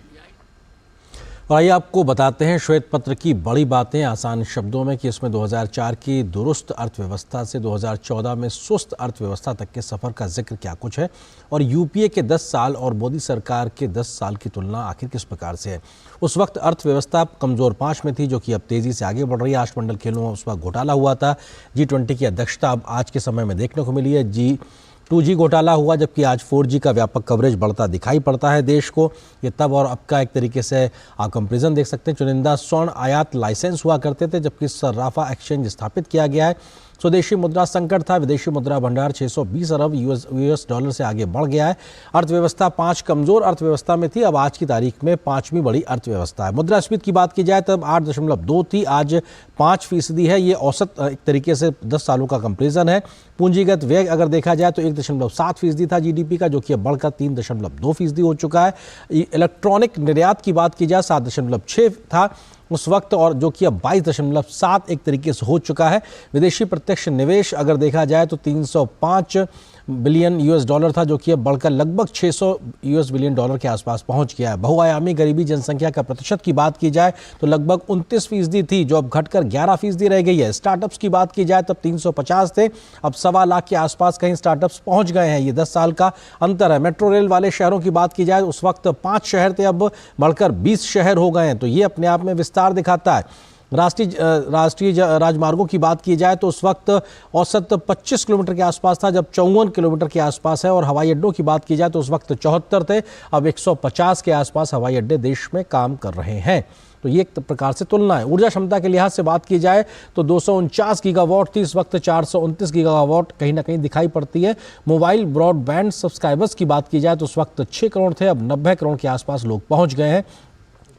और आइए आपको बताते हैं श्वेत पत्र की बड़ी बातें आसान शब्दों में कि इसमें 2004 की दुरुस्त अर्थव्यवस्था से 2014 में सुस्त अर्थव्यवस्था तक के सफर का जिक्र क्या कुछ है, और यूपीए के 10 साल और मोदी सरकार के 10 साल की तुलना आखिर किस प्रकार से है। उस वक्त अर्थव्यवस्था कमजोर 5 में थी, जो कि अब तेजी से आगे बढ़ रही है। अष्टमंडल खेलों में उस वक्त घोटाला हुआ था। G20 की अध्यक्षता अब आज के समय में देखने को मिली है। G2G घोटाला हुआ, जबकि आज 4G का व्यापक कवरेज बढ़ता दिखाई पड़ता है देश को। ये तब और अब का एक तरीके से आप कंपेरिजन देख सकते हैं। चुनिंदा स्वर्ण आयात लाइसेंस हुआ करते थे, जबकि सर्राफा एक्सचेंज स्थापित किया गया है। स्वदेशी मुद्रा संकट था, विदेशी मुद्रा भंडार 620 अरब यूएस डॉलर से आगे बढ़ गया है। अर्थव्यवस्था 5 कमजोर अर्थव्यवस्था में थी, अब आज की तारीख में 5वीं बड़ी अर्थव्यवस्था है। मुद्रास्फीति की बात की जाए तब 8.2 थी, आज 5% है। ये औसत एक तरीके से 10 सालों का कंपेरिजन है। पूंजीगत व्यय अगर देखा जाए तो 1.7% था जीडीपी का, जो कि अब बढ़कर 3.2% हो चुका है। इलेक्ट्रॉनिक निर्यात की बात की जाए 7.6 था उस वक्त, और जो कि अब 22.7 एक तरीके से हो चुका है। विदेशी प्रत्यक्ष निवेश अगर देखा जाए तो 305 बिलियन यूएस डॉलर था, जो कि अब बढ़कर लगभग 600 यूएस बिलियन डॉलर के आसपास पहुंच गया है। बहुआयामी गरीबी जनसंख्या का प्रतिशत की बात की जाए तो लगभग 29% थी, जो अब घटकर 11% रह गई है। स्टार्टअप्स की बात की जाए तब 350 थे, अब 1.25 लाख के आसपास कहीं स्टार्टअप्स पहुंच गए हैं। ये 10 साल का अंतर है। मेट्रो रेल वाले शहरों की बात की जाए उस वक्त 5 शहर थे, अब बढ़कर 20 शहर हो गए हैं। तो ये अपने आप में विस्तार दिखाता है। राष्ट्रीय राजमार्गों की बात की जाए तो उस वक्त औसत 25 किलोमीटर के आसपास था, जब 54 किलोमीटर के आसपास है। और हवाई अड्डों की बात की जाए तो उस वक्त 74 थे, अब 150 के आसपास हवाई अड्डे देश में काम कर रहे हैं। तो ये एक प्रकार से तुलना है। ऊर्जा क्षमता के लिहाज से बात की जाए तो 249 गीगावाट थी, इस वक्त 429 गीगावाट कहीं ना कहीं दिखाई पड़ती है। मोबाइल ब्रॉडबैंड सब्सक्राइबर्स की बात की जाए तो उस वक्त 6 करोड़ थे, अब 90 करोड़ के आसपास लोग पहुंच गए हैं।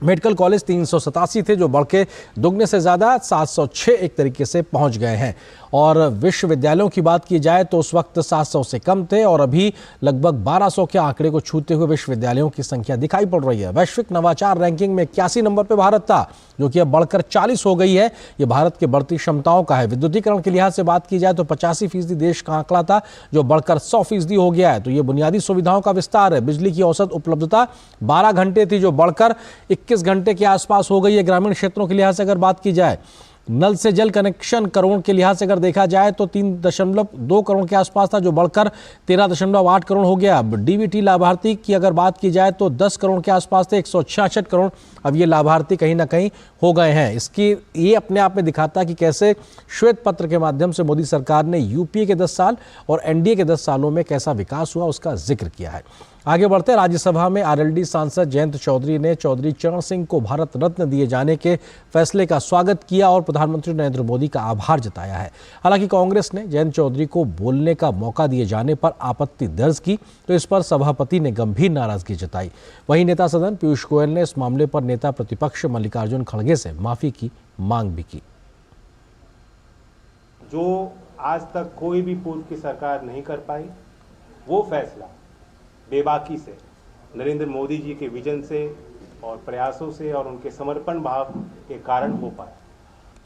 मेडिकल कॉलेज 387 थे, जो बढ़ के दुगने से ज़्यादा 706 एक तरीके से पहुंच गए हैं। और विश्वविद्यालयों की बात की जाए तो उस वक्त 700 से कम थे, और अभी लगभग 1200 के आंकड़े को छूते हुए विश्वविद्यालयों की संख्या दिखाई पड़ रही है। वैश्विक नवाचार रैंकिंग में 81 नंबर पर भारत था, जो कि अब बढ़कर 40 हो गई है। ये भारत की बढ़ती क्षमताओं का है। विद्युतीकरण के लिहाज से बात की जाए तो 85% देश का आंकड़ा था, जो बढ़कर 100% हो गया है। तो ये बुनियादी सुविधाओं का विस्तार है। बिजली की औसत उपलब्धता 12 घंटे थी, जो बढ़कर 21 घंटे के आसपास हो गई है। ग्रामीण क्षेत्रों के लिहाज से अगर बात की जाए, नल से जल कनेक्शन करोड़ के लिहाज से अगर देखा जाए तो 3.2 करोड़ के आसपास था, जो बढ़कर 13.8 करोड़ हो गया। अब डीबीटी लाभार्थी की अगर बात की जाए तो 10 करोड़ के आसपास थे, 166 करोड़ अब ये लाभार्थी कहीं ना कहीं हो गए हैं। इसकी ये अपने आप में दिखाता है कि कैसे श्वेत पत्र के माध्यम से मोदी सरकार ने यूपीए के 10 साल और एनडीए के 10 सालों में कैसा विकास हुआ उसका जिक्र किया है। आगे बढ़ते, राज्यसभा में आरएलडी सांसद जयंत चौधरी ने चौधरी चरण सिंह को भारत रत्न दिए जाने के फैसले का स्वागत किया और प्रधानमंत्री नरेंद्र मोदी का आभार जताया है। हालांकि कांग्रेस ने जयंत चौधरी को बोलने का मौका दिए जाने पर आपत्ति दर्ज की, तो इस पर सभापति ने गंभीर नाराजगी जताई। वहीं नेता सदन पीयूष गोयल ने इस मामले पर नेता प्रतिपक्ष मल्लिकार्जुन खड़गे से माफी की मांग भी की। जो आज तक कोई भी पूर्व की सरकार नहीं कर पाई, वो फैसला बेबाकी से, नरेंद्र मोदी जी के विजन से और प्रयासों से और उनके समर्पण भाव के कारण हो पाया।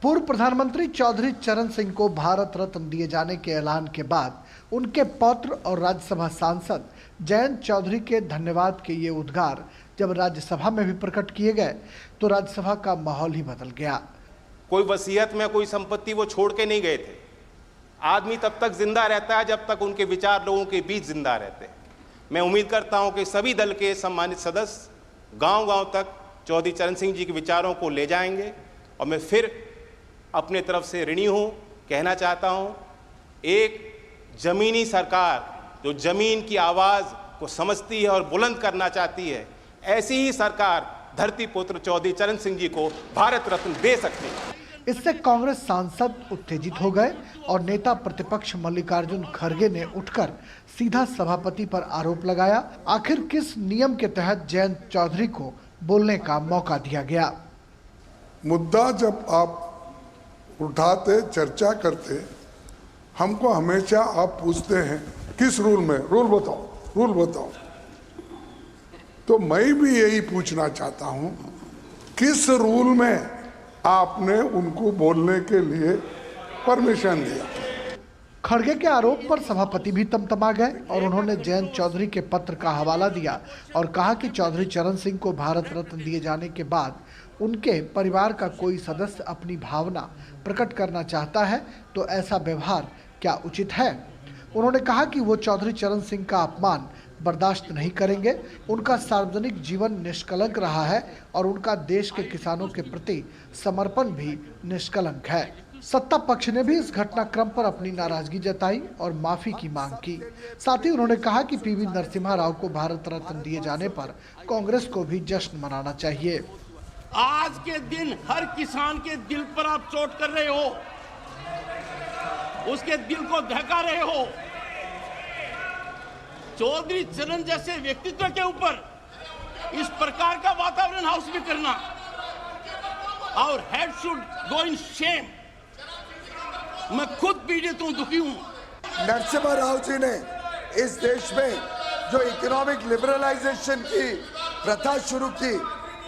पूर्व प्रधानमंत्री चौधरी चरण सिंह को भारत रत्न दिए जाने के ऐलान के बाद उनके पौत्र और राज्यसभा सांसद जयंत चौधरी के धन्यवाद के ये उद्गार जब राज्यसभा में भी प्रकट किए गए तो राज्यसभा का माहौल ही बदल गया। कोई वसीयत में कोई संपत्ति वो छोड़ के नहीं गए थे। आदमी तब तक जिंदा रहता है जब तक उनके विचार लोगों के बीच जिंदा रहते हैं। मैं उम्मीद करता हूं कि सभी दल के सम्मानित सदस्य गांव-गांव तक चौधरी चरण सिंह जी के विचारों को ले जाएंगे। और मैं फिर अपने तरफ से ऋणी हूं, कहना चाहता हूं, एक जमीनी सरकार जो जमीन की आवाज़ को समझती है और बुलंद करना चाहती है, ऐसी ही सरकार धरती पुत्र चौधरी चरण सिंह जी को भारत रत्न दे सकती है। इससे कांग्रेस सांसद उत्तेजित हो गए और नेता प्रतिपक्ष मल्लिकार्जुन खड़गे ने उठकर सीधा सभापति पर आरोप लगाया। आखिर किस नियम के तहत जयंत चौधरी को बोलने का मौका दिया गया? मुद्दा जब आप उठाते, चर्चा करते, हमको हमेशा आप पूछते हैं किस रूल में, रूल बताओ। तो मैं भी यही पूछना चाहता हूं, किस रूल में आपने उनको बोलने के लिए परमिशन दिया? खड़गे के आरोप पर सभापति भी तमतमा गए और उन्होंने जयंत चौधरी के पत्र का हवाला दिया और कहा कि चौधरी चरण सिंह को भारत रत्न दिए जाने के बाद उनके परिवार का कोई सदस्य अपनी भावना प्रकट करना चाहता है तो ऐसा व्यवहार क्या उचित है? उन्होंने कहा कि वो चौधरी चरण सिंह का अपमान बर्दाश्त नहीं करेंगे। उनका सार्वजनिक जीवन निष्कलंक रहा है और उनका देश के किसानों के प्रति समर्पण भी निष्कलंक है। सत्ता पक्ष ने भी इस घटनाक्रम पर अपनी नाराजगी जताई और माफी की मांग की। साथ ही उन्होंने कहा कि पीवी नरसिम्हा राव को भारत रत्न दिए जाने पर कांग्रेस को भी जश्न मनाना चाहिए। आज के दिन हर किसान के दिल पर आप चोट कर रहे हो, उसके दिल को दहका रहे हो। चौधरी चरण जैसे व्यक्तित्व के ऊपर इस प्रकार का वातावरण हाउस में करना, और head should go in Shem. मैं खुद पीड़ित हूं, दुखी हूं। नरसिम्हा राव जी ने इस देश में जो इकोनॉमिक लिबरलाइजेशन की प्रथा शुरू की,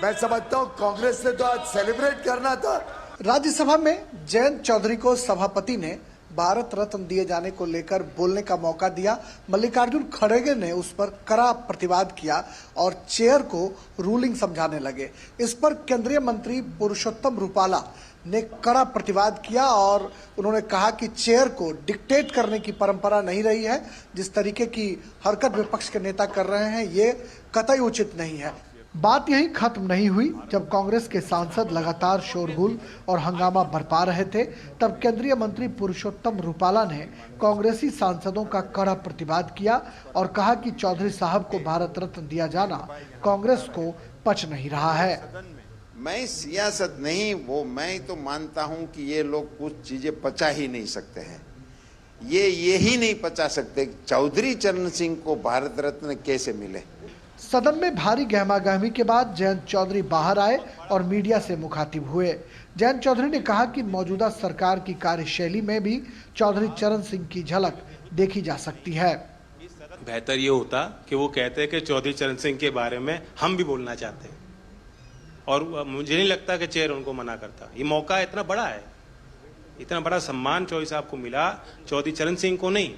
मैं समझता हूं कांग्रेस ने तो आज सेलिब्रेट करना था। राज्यसभा में जयंत चौधरी को सभापति ने भारत रत्न दिए जाने को लेकर बोलने का मौका दिया। मल्लिकार्जुन खड़गे ने उस पर कड़ा प्रतिवाद किया और चेयर को रूलिंग समझाने लगे। इस पर केंद्रीय मंत्री पुरुषोत्तम रूपाला ने कड़ा प्रतिवाद किया और उन्होंने कहा कि चेयर को डिक्टेट करने की परंपरा नहीं रही है। जिस तरीके की हरकत विपक्ष के नेता कर रहे हैं ये कतई उचित नहीं है। बात यही खत्म नहीं हुई। जब कांग्रेस के सांसद लगातार शोरगुल और हंगामा बरपा रहे थे, तब केंद्रीय मंत्री पुरुषोत्तम रूपाला ने कांग्रेसी सांसदों का कड़ा प्रतिवाद किया और कहा कि चौधरी साहब को भारत रत्न दिया जाना कांग्रेस को पच नहीं रहा है। मैं सियासत नहीं, वो मैं तो मानता हूं कि ये लोग कुछ चीजें पचा ही नहीं सकते हैं। ये यही नहीं पचा सकते चौधरी चरण सिंह को भारत रत्न कैसे मिले। सदन में भारी गहमागहमी के बाद जयंत चौधरी बाहर आए और मीडिया से मुखातिब हुए। जयंत चौधरी ने कहा कि मौजूदा सरकार की कार्यशैली में भी चौधरी चरण सिंह की झलक देखी जा सकती है। बेहतर ये होता कि वो कहते हैं कि चौधरी चरण सिंह के बारे में हम भी बोलना चाहते हैं, और मुझे नहीं लगता कि चेयर उनको मना करता। ये मौका इतना बड़ा है, इतना बड़ा सम्मान चौधरी साहब को मिला, चौधरी चरण सिंह को नहीं।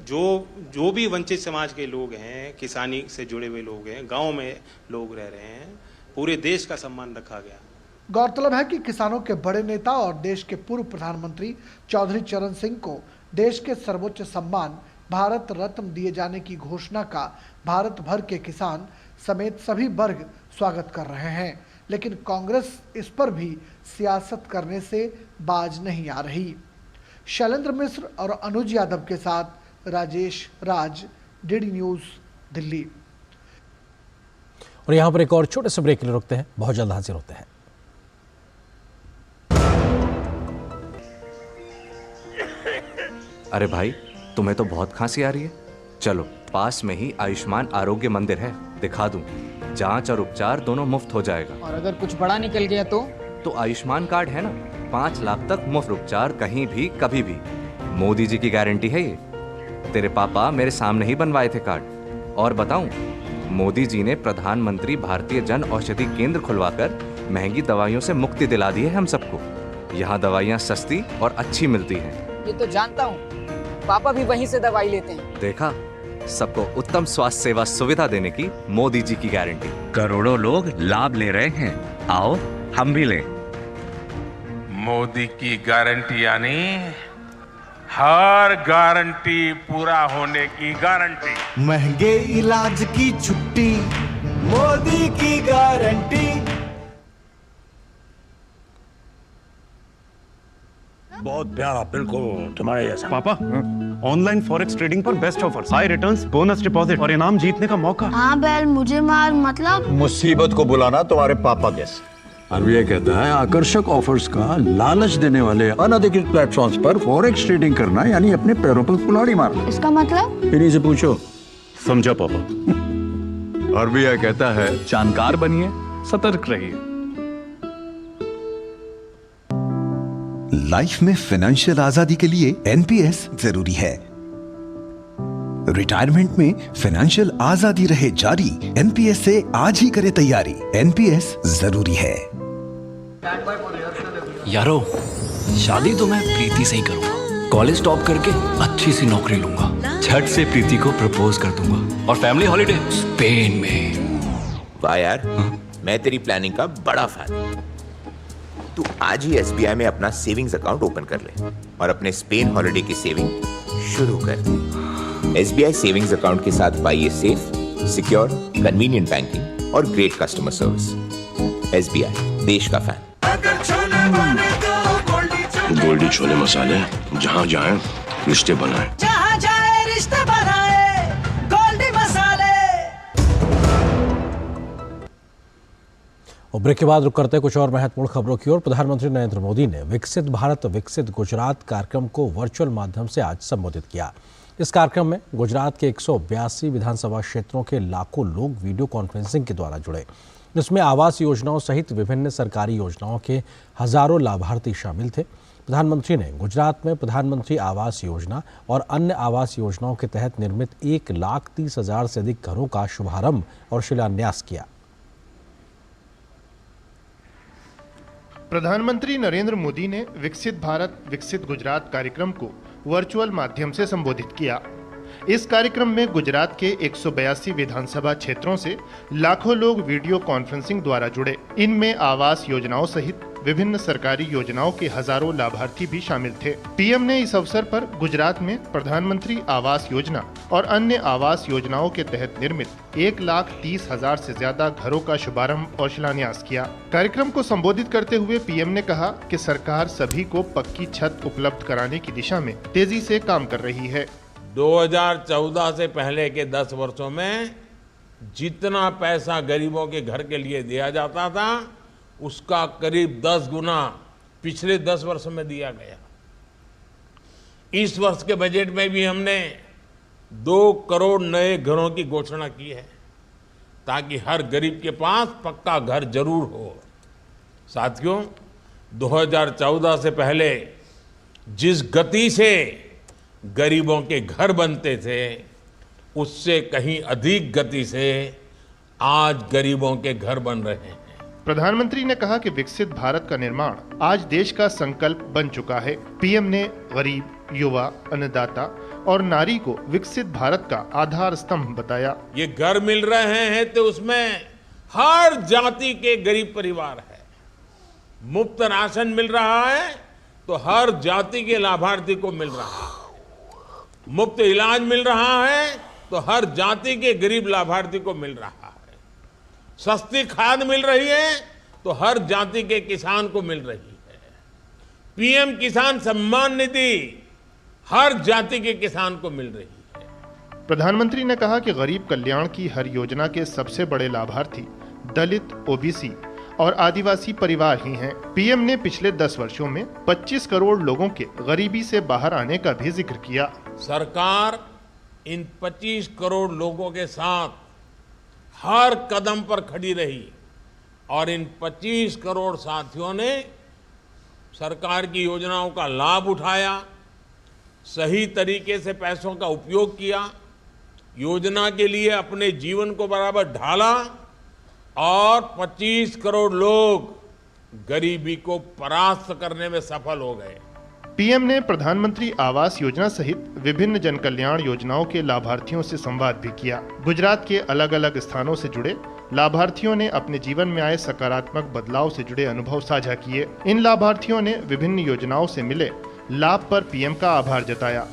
जो भी वंचित समाज के लोग हैं, किसानी से जुड़े हुए लोग हैं, गांव में लोग रह रहे हैं, पूरे देश का सम्मान रखा गया। गौरतलब है कि किसानों के बड़े नेता और देश के पूर्व प्रधानमंत्री चौधरी चरण सिंह को देश के सर्वोच्च सम्मान भारत रत्न दिए जाने की घोषणा का भारत भर के किसान समेत सभी वर्ग स्वागत कर रहे हैं, लेकिन कांग्रेस इस पर भी सियासत करने से बाज नहीं आ रही। शैलेंद्र मिश्र और अनुज यादव के साथ राजेश राज, डीडी न्यूज, दिल्ली। और यहाँ पर एक और छोटे से ब्रेक के लिए रुकते हैं, बहुत जल्द हाजिर होते हैं। अरे भाई, तुम्हें तो बहुत खांसी आ रही है। चलो, पास में ही आयुष्मान आरोग्य मंदिर है, दिखा दूं। जांच और उपचार दोनों मुफ्त हो जाएगा। और अगर कुछ बड़ा निकल गया तो आयुष्मान कार्ड है ना, 5 लाख तक मुफ्त उपचार कहीं भी कभी भी। मोदी जी की गारंटी है ये। तेरे पापा मेरे सामने ही बनवाए थे कार्ड। और बताऊं, मोदी जी ने प्रधानमंत्री भारतीय जन औषधि केंद्र खुलवाकर महंगी दवाइयों से मुक्ति दिला दी है हम सबको। यहाँ दवाइयाँ सस्ती और अच्छी मिलती हैं। ये तो जानता हूँ, पापा भी वहीं से दवाई लेते हैं। देखा, सबको उत्तम स्वास्थ्य सेवा सुविधा देने की मोदी जी की गारंटी। करोड़ों लोग लाभ ले रहे हैं, आओ हम भी लें। मोदी की गारंटी यानी हर गारंटी पूरा होने की गारंटी। महंगे इलाज की छुट्टी, मोदी की गारंटी। बहुत प्यारा, बिल्कुल तुम्हारे जैसा। पापा, ऑनलाइन फॉरेक्स ट्रेडिंग पर best offers, high returns, bonus deposit और इनाम जीतने का मौका। हाँ बैल, मुझे मार मतलब। मुसीबत को बुलाना तुम्हारे पापा जैसे। आरबीआई कहता है आकर्षक ऑफर्स का लालच देने वाले अनधिकृत प्लेटफॉर्म्स पर फॉरेक्स ट्रेडिंग करना यानी अपने पैरों पर कुल्हाड़ी मारना। इसका मतलब? इन्हीं से पूछो। समझा पापा? आरबीआई कहता है जानकार बनिए, सतर्क रहिए। लाइफ में फाइनेंशियल आजादी के लिए एनपीएस जरूरी है। रिटायरमेंट में फाइनेंशियल आजादी रहे जारी, एनपीएस से आज ही करे तैयारी। एनपीएस जरूरी है। यारो, शादी तो मैं प्रीति से ही करूंगा। कॉलेज टॉप करके अच्छी सी नौकरी लूंगा, झट से प्रीति को प्रपोज कर दूंगा और फैमिली हॉलिडे स्पेन में। वाह यार, मैं तेरी प्लानिंग का बड़ा फैन। तू आज ही एसबीआई में अपना सेविंग्स अकाउंट ओपन कर ले और अपने स्पेन हॉलिडे की सेविंग शुरू कर दे। एसबीआई सेविंग्स अकाउंट के साथ पाइए सेफ, सिक्योर, कन्वीनियंट बैंकिंग और ग्रेट कस्टमर सर्विस। एसबीआई, देश का फैन। गोल्डी छोले मसाले, जहाँ जाए रिश्ते बनाए, जहाँ जाए रिश्ते बनाए, गोल्डी मसाले। और ब्रेक के बाद रुक करते कुछ और महत्वपूर्ण खबरों की ओर। प्रधानमंत्री नरेंद्र मोदी ने विकसित भारत विकसित गुजरात कार्यक्रम को वर्चुअल माध्यम से आज संबोधित किया। इस कार्यक्रम में गुजरात के 182 विधानसभा क्षेत्रों के लाखों लोग वीडियो कॉन्फ्रेंसिंग के द्वारा जुड़े। इसमें आवास योजनाओं सहित विभिन्न सरकारी योजनाओं के हजारों लाभार्थी शामिल थे। प्रधानमंत्री ने गुजरात में प्रधानमंत्री आवास योजना और अन्य आवास योजनाओं के तहत निर्मित 1,30,000 से अधिक घरों का शुभारंभ और शिलान्यास किया। प्रधानमंत्री नरेंद्र मोदी ने विकसित भारत विकसित गुजरात कार्यक्रम को वर्चुअल माध्यम से संबोधित किया। इस कार्यक्रम में गुजरात के 182 विधानसभा क्षेत्रों से लाखों लोग वीडियो कॉन्फ्रेंसिंग द्वारा जुड़े। इनमें आवास योजनाओं सहित विभिन्न सरकारी योजनाओं के हजारों लाभार्थी भी शामिल थे। पीएम ने इस अवसर पर गुजरात में प्रधानमंत्री आवास योजना और अन्य आवास योजनाओं के तहत निर्मित 1,30,000 से ज्यादा घरों का शुभारंभ और शिलान्यास किया। कार्यक्रम को संबोधित करते हुए पीएम ने कहा कि सरकार सभी को पक्की छत उपलब्ध कराने की दिशा में तेजी से काम कर रही है। 2014 से पहले के 10 वर्षों में जितना पैसा गरीबों के घर के लिए दिया जाता था, उसका करीब 10 गुना पिछले 10 वर्षों में दिया गया। इस वर्ष के बजट में भी हमने 2 करोड़ नए घरों की घोषणा की है, ताकि हर गरीब के पास पक्का घर जरूर हो। साथियों, 2014 से पहले जिस गति से गरीबों के घर बनते थे, उससे कहीं अधिक गति से आज गरीबों के घर बन रहे हैं। प्रधानमंत्री ने कहा कि विकसित भारत का निर्माण आज देश का संकल्प बन चुका है। पीएम ने गरीब, युवा, अन्नदाता और नारी को विकसित भारत का आधार स्तंभ बताया। ये घर मिल रहे हैं तो उसमें हर जाति के गरीब परिवार है। मुफ्त राशन मिल रहा है तो हर जाति के लाभार्थी को मिल रहा है। मुफ्त इलाज मिल रहा है तो हर जाति के गरीब लाभार्थी को मिल रहा है। सस्ती खाद मिल रही है तो हर जाति के किसान को मिल रही है। पीएम किसान सम्मान निधि हर जाति के किसान को मिल रही है। प्रधानमंत्री ने कहा कि गरीब कल्याण की हर योजना के सबसे बड़े लाभार्थी दलित, ओबीसी और आदिवासी परिवार ही हैं। पीएम ने पिछले 10 वर्षों में 25 करोड़ लोगों के गरीबी से बाहर आने का भी जिक्र किया। सरकार इन 25 करोड़ लोगों के साथ हर कदम पर खड़ी रही और इन 25 करोड़ साथियों ने सरकार की योजनाओं का लाभ उठाया, सही तरीके से पैसों का उपयोग किया, योजना के लिए अपने जीवन को बराबर ढाला और 25 करोड़ लोग गरीबी को परास्त करने में सफल हो गए। पीएम ने प्रधानमंत्री आवास योजना सहित विभिन्न जन कल्याण योजनाओं के लाभार्थियों से संवाद भी किया। गुजरात के अलग अलग स्थानों से जुड़े लाभार्थियों ने अपने जीवन में आए सकारात्मक बदलाव से जुड़े अनुभव साझा किए। इन लाभार्थियों ने विभिन्न योजनाओं से मिले लाभ पर पीएम का आभार जताया।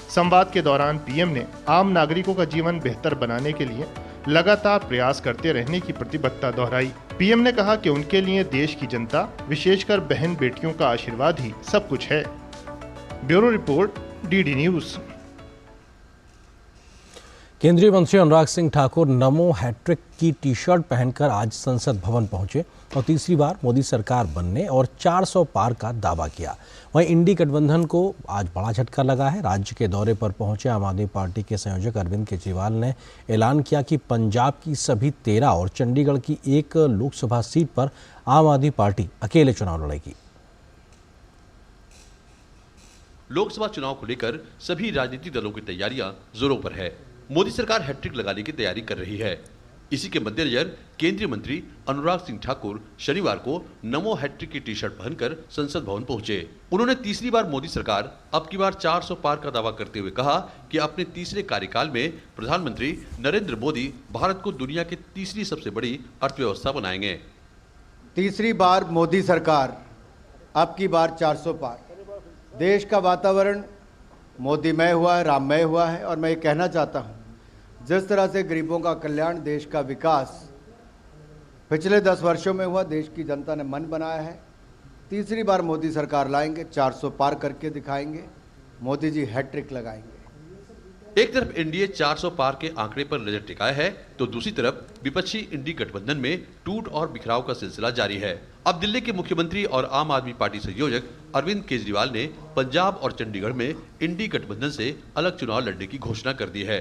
संवाद के दौरान पीएम ने आम नागरिकों का जीवन बेहतर बनाने के लिए लगातार प्रयास करते रहने की प्रतिबद्धता दोहराई। पीएम ने कहा कि उनके लिए देश की जनता, विशेषकर बहन बेटियों का आशीर्वाद ही सब कुछ है। Bureau report, DD news. केंद्रीय मंत्री अनुराग सिंह ठाकुर नमो हैट्रिक की टी शर्ट पहनकर आज संसद भवन पहुंचे और तीसरी बार मोदी सरकार बनने और 400 पार का दावा किया। वहीं इंडी गठबंधन को आज बड़ा झटका लगा है। राज्य के दौरे पर पहुंचे आम आदमी पार्टी के संयोजक अरविंद केजरीवाल ने ऐलान किया कि पंजाब की सभी 13 और चंडीगढ़ की 1 लोकसभा सीट पर आम आदमी पार्टी अकेले चुनाव लड़ेगी। लोकसभा चुनाव को लेकर सभी राजनीतिक दलों की तैयारियां जोरों पर है। मोदी सरकार हैट्रिक लगाने की तैयारी कर रही है। इसी के मद्देनजर केंद्रीय मंत्री अनुराग सिंह ठाकुर शनिवार को नमो हैट्रिक की टी शर्ट पहनकर संसद भवन पहुंचे। उन्होंने तीसरी बार मोदी सरकार अब की बार 400 पार का दावा करते हुए कहा कि अपने तीसरे कार्यकाल में प्रधानमंत्री नरेंद्र मोदी भारत को दुनिया की तीसरी सबसे बड़ी अर्थव्यवस्था बनाएंगे। तीसरी बार मोदी सरकार अब की बार 400 पार। देश का वातावरण मोदीमय हुआ है, राममय हुआ है और मैं ये कहना चाहता हूँ, जिस तरह से गरीबों का कल्याण, देश का विकास पिछले 10 वर्षों में हुआ, देश की जनता ने मन बनाया है। तीसरी बार मोदी सरकार लाएंगे, 400 पार करके दिखाएंगे, मोदी जी हैट्रिक लगाएंगे। एक तरफ एनडीए 400 पार के आंकड़े पर नजर टिकाया है तो दूसरी तरफ विपक्षी इंडी गठबंधन में टूट और बिखराव का सिलसिला जारी है। अब दिल्ली के मुख्यमंत्री और आम आदमी पार्टी संयोजक अरविंद केजरीवाल ने पंजाब और चंडीगढ़ में इंडी गठबंधन से अलग चुनाव लड़ने की घोषणा कर दी है।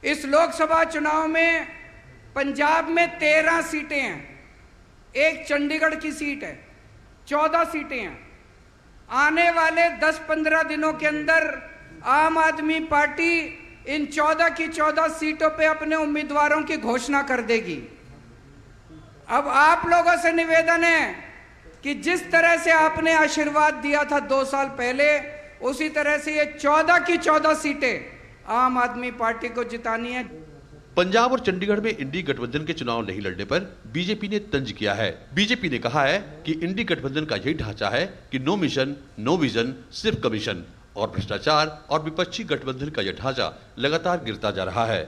इस लोकसभा चुनाव में पंजाब में 13 सीटें हैं, एक चंडीगढ़ की सीट है, 14 सीटें हैं। आने वाले 10-15 दिनों के अंदर आम आदमी पार्टी इन 14 की 14 सीटों पे अपने उम्मीदवारों की घोषणा कर देगी। अब आप लोगों से निवेदन है कि जिस तरह से आपने आशीर्वाद दिया था 2 साल पहले, उसी तरह से ये 14 की 14 सीटें आम आदमी पार्टी को जितानी है। पंजाब और चंडीगढ़ में इंडी गठबंधन के चुनाव नहीं लड़ने पर बीजेपी ने तंज किया है। बीजेपी ने कहा है कि इंडी गठबंधन का यही ढांचा है कि नो मिशन, नो विजन, सिर्फ कमीशन और भ्रष्टाचार, और विपक्षी गठबंधन का यह ढांचा लगातार गिरता जा रहा है।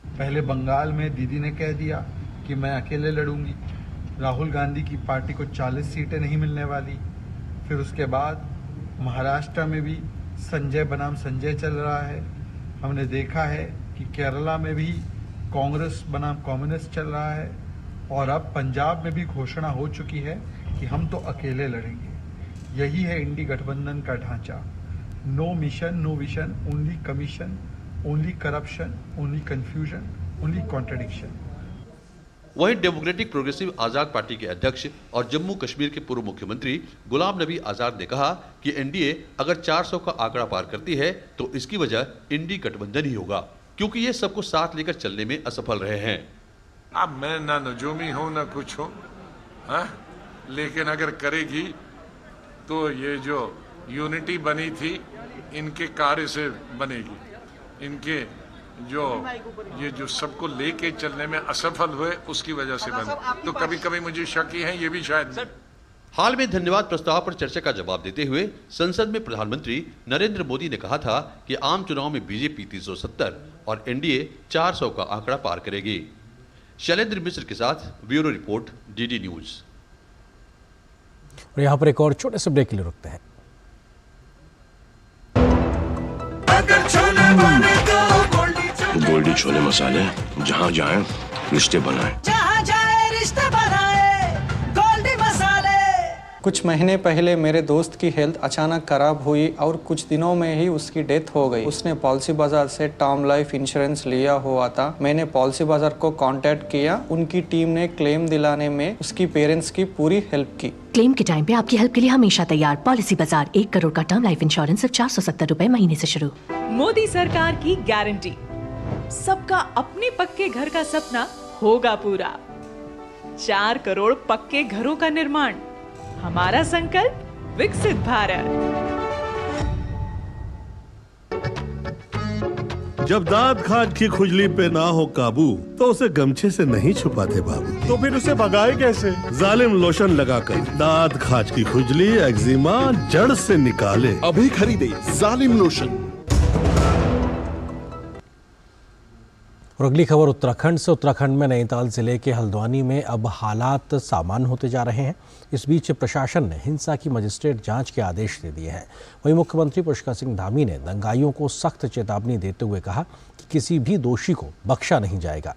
पहले बंगाल में दीदी ने कह दिया कि मैं अकेले लड़ूंगी, राहुल गांधी की पार्टी को 40 सीटें नहीं मिलने वाली। फिर उसके बाद महाराष्ट्र में भी संजय बनाम संजय चल रहा है। हमने देखा है कि केरला में भी कांग्रेस बनाम कम्युनिस्ट चल रहा है और अब पंजाब में भी घोषणा हो चुकी है कि हम तो अकेले लड़ेंगे। यही है इंडी गठबंधन का ढांचा। No mission, no vision, only commission, only corruption, only confusion, only contradiction. वहीं डेमोक्रेटिक प्रोग्रेसिव आजाद पार्टी के अध्यक्ष और जम्मू कश्मीर के पूर्व मुख्यमंत्री गुलाम नबी आजाद ने कहा कि एनडीए अगर 400 का आंकड़ा पार करती है तो इसकी वजह इंडी गठबंधन ही होगा, क्योंकि ये सबको साथ लेकर चलने में असफल रहे हैं। अब मैं ना नजूमी हूं ना कुछ हूं, लेकिन अगर करेगी तो ये जो यूनिटी बनी थी इनके कार्य से बनेगी। इनके जो सबको लेके चलने में असफल हुए उसकी वजह से बने। तो कभी कभी मुझे शक ही है ये भी शायद। हाल में धन्यवाद प्रस्ताव पर चर्चा का जवाब देते हुए संसद में प्रधानमंत्री नरेंद्र मोदी ने कहा था कि आम चुनाव में बीजेपी 370 और एनडीए 400 का आंकड़ा पार करेगी। शैलेंद्र मिश्र के साथ ब्यूरो रिपोर्ट, डीडी न्यूज। और यहाँ पर एक और छोटे से ब्रेक के लिए रुकते हैं। गोल्डी छोले मसाले, जहाँ जाए रिश्ते बनाए, जहाँ जाए रिश्ते बनाए, गोल्डी मसाले। कुछ महीने पहले मेरे दोस्त की हेल्थ अचानक खराब हुई और कुछ दिनों में ही उसकी डेथ हो गई। उसने पॉलिसी बाजार से टर्म लाइफ इंश्योरेंस लिया हुआ था। मैंने पॉलिसी बाजार को कांटेक्ट किया। उनकी टीम ने क्लेम दिलाने में उसकी पेरेंट्स की पूरी हेल्प की। क्लेम के टाइम पे आपकी हेल्प के लिए हमेशा तैयार। पॉलिसी बाजार, 1 करोड़ का टर्म लाइफ इंश्योरेंस सिर्फ 470 रुपए महीने से शुरू। मोदी सरकार की गारंटी, सबका अपने पक्के घर का सपना होगा पूरा। 4 करोड़ पक्के घरों का निर्माण, हमारा संकल्प विकसित भारत। जब दांत खाज की खुजली पे ना हो काबू तो उसे गमछे से नहीं छुपाते बाबू, तो फिर उसे भगाए कैसे? जालिम लोशन लगाकर दांत खाज की खुजली, एक्जिमा जड़ से निकाले। अभी खरीदे जालिम लोशन। और अगली खबर उत्तराखंड से। उत्तराखंड में नैनीताल जिले के हल्द्वानी में अब हालात सामान्य होते जा रहे हैं। इस बीच प्रशासन ने हिंसा की मजिस्ट्रेट जांच के आदेश दे दिए हैं। वहीं मुख्यमंत्री पुष्कर सिंह धामी ने दंगाइयों को सख्त चेतावनी देते हुए कहा कि किसी भी दोषी को बख्शा नहीं जाएगा।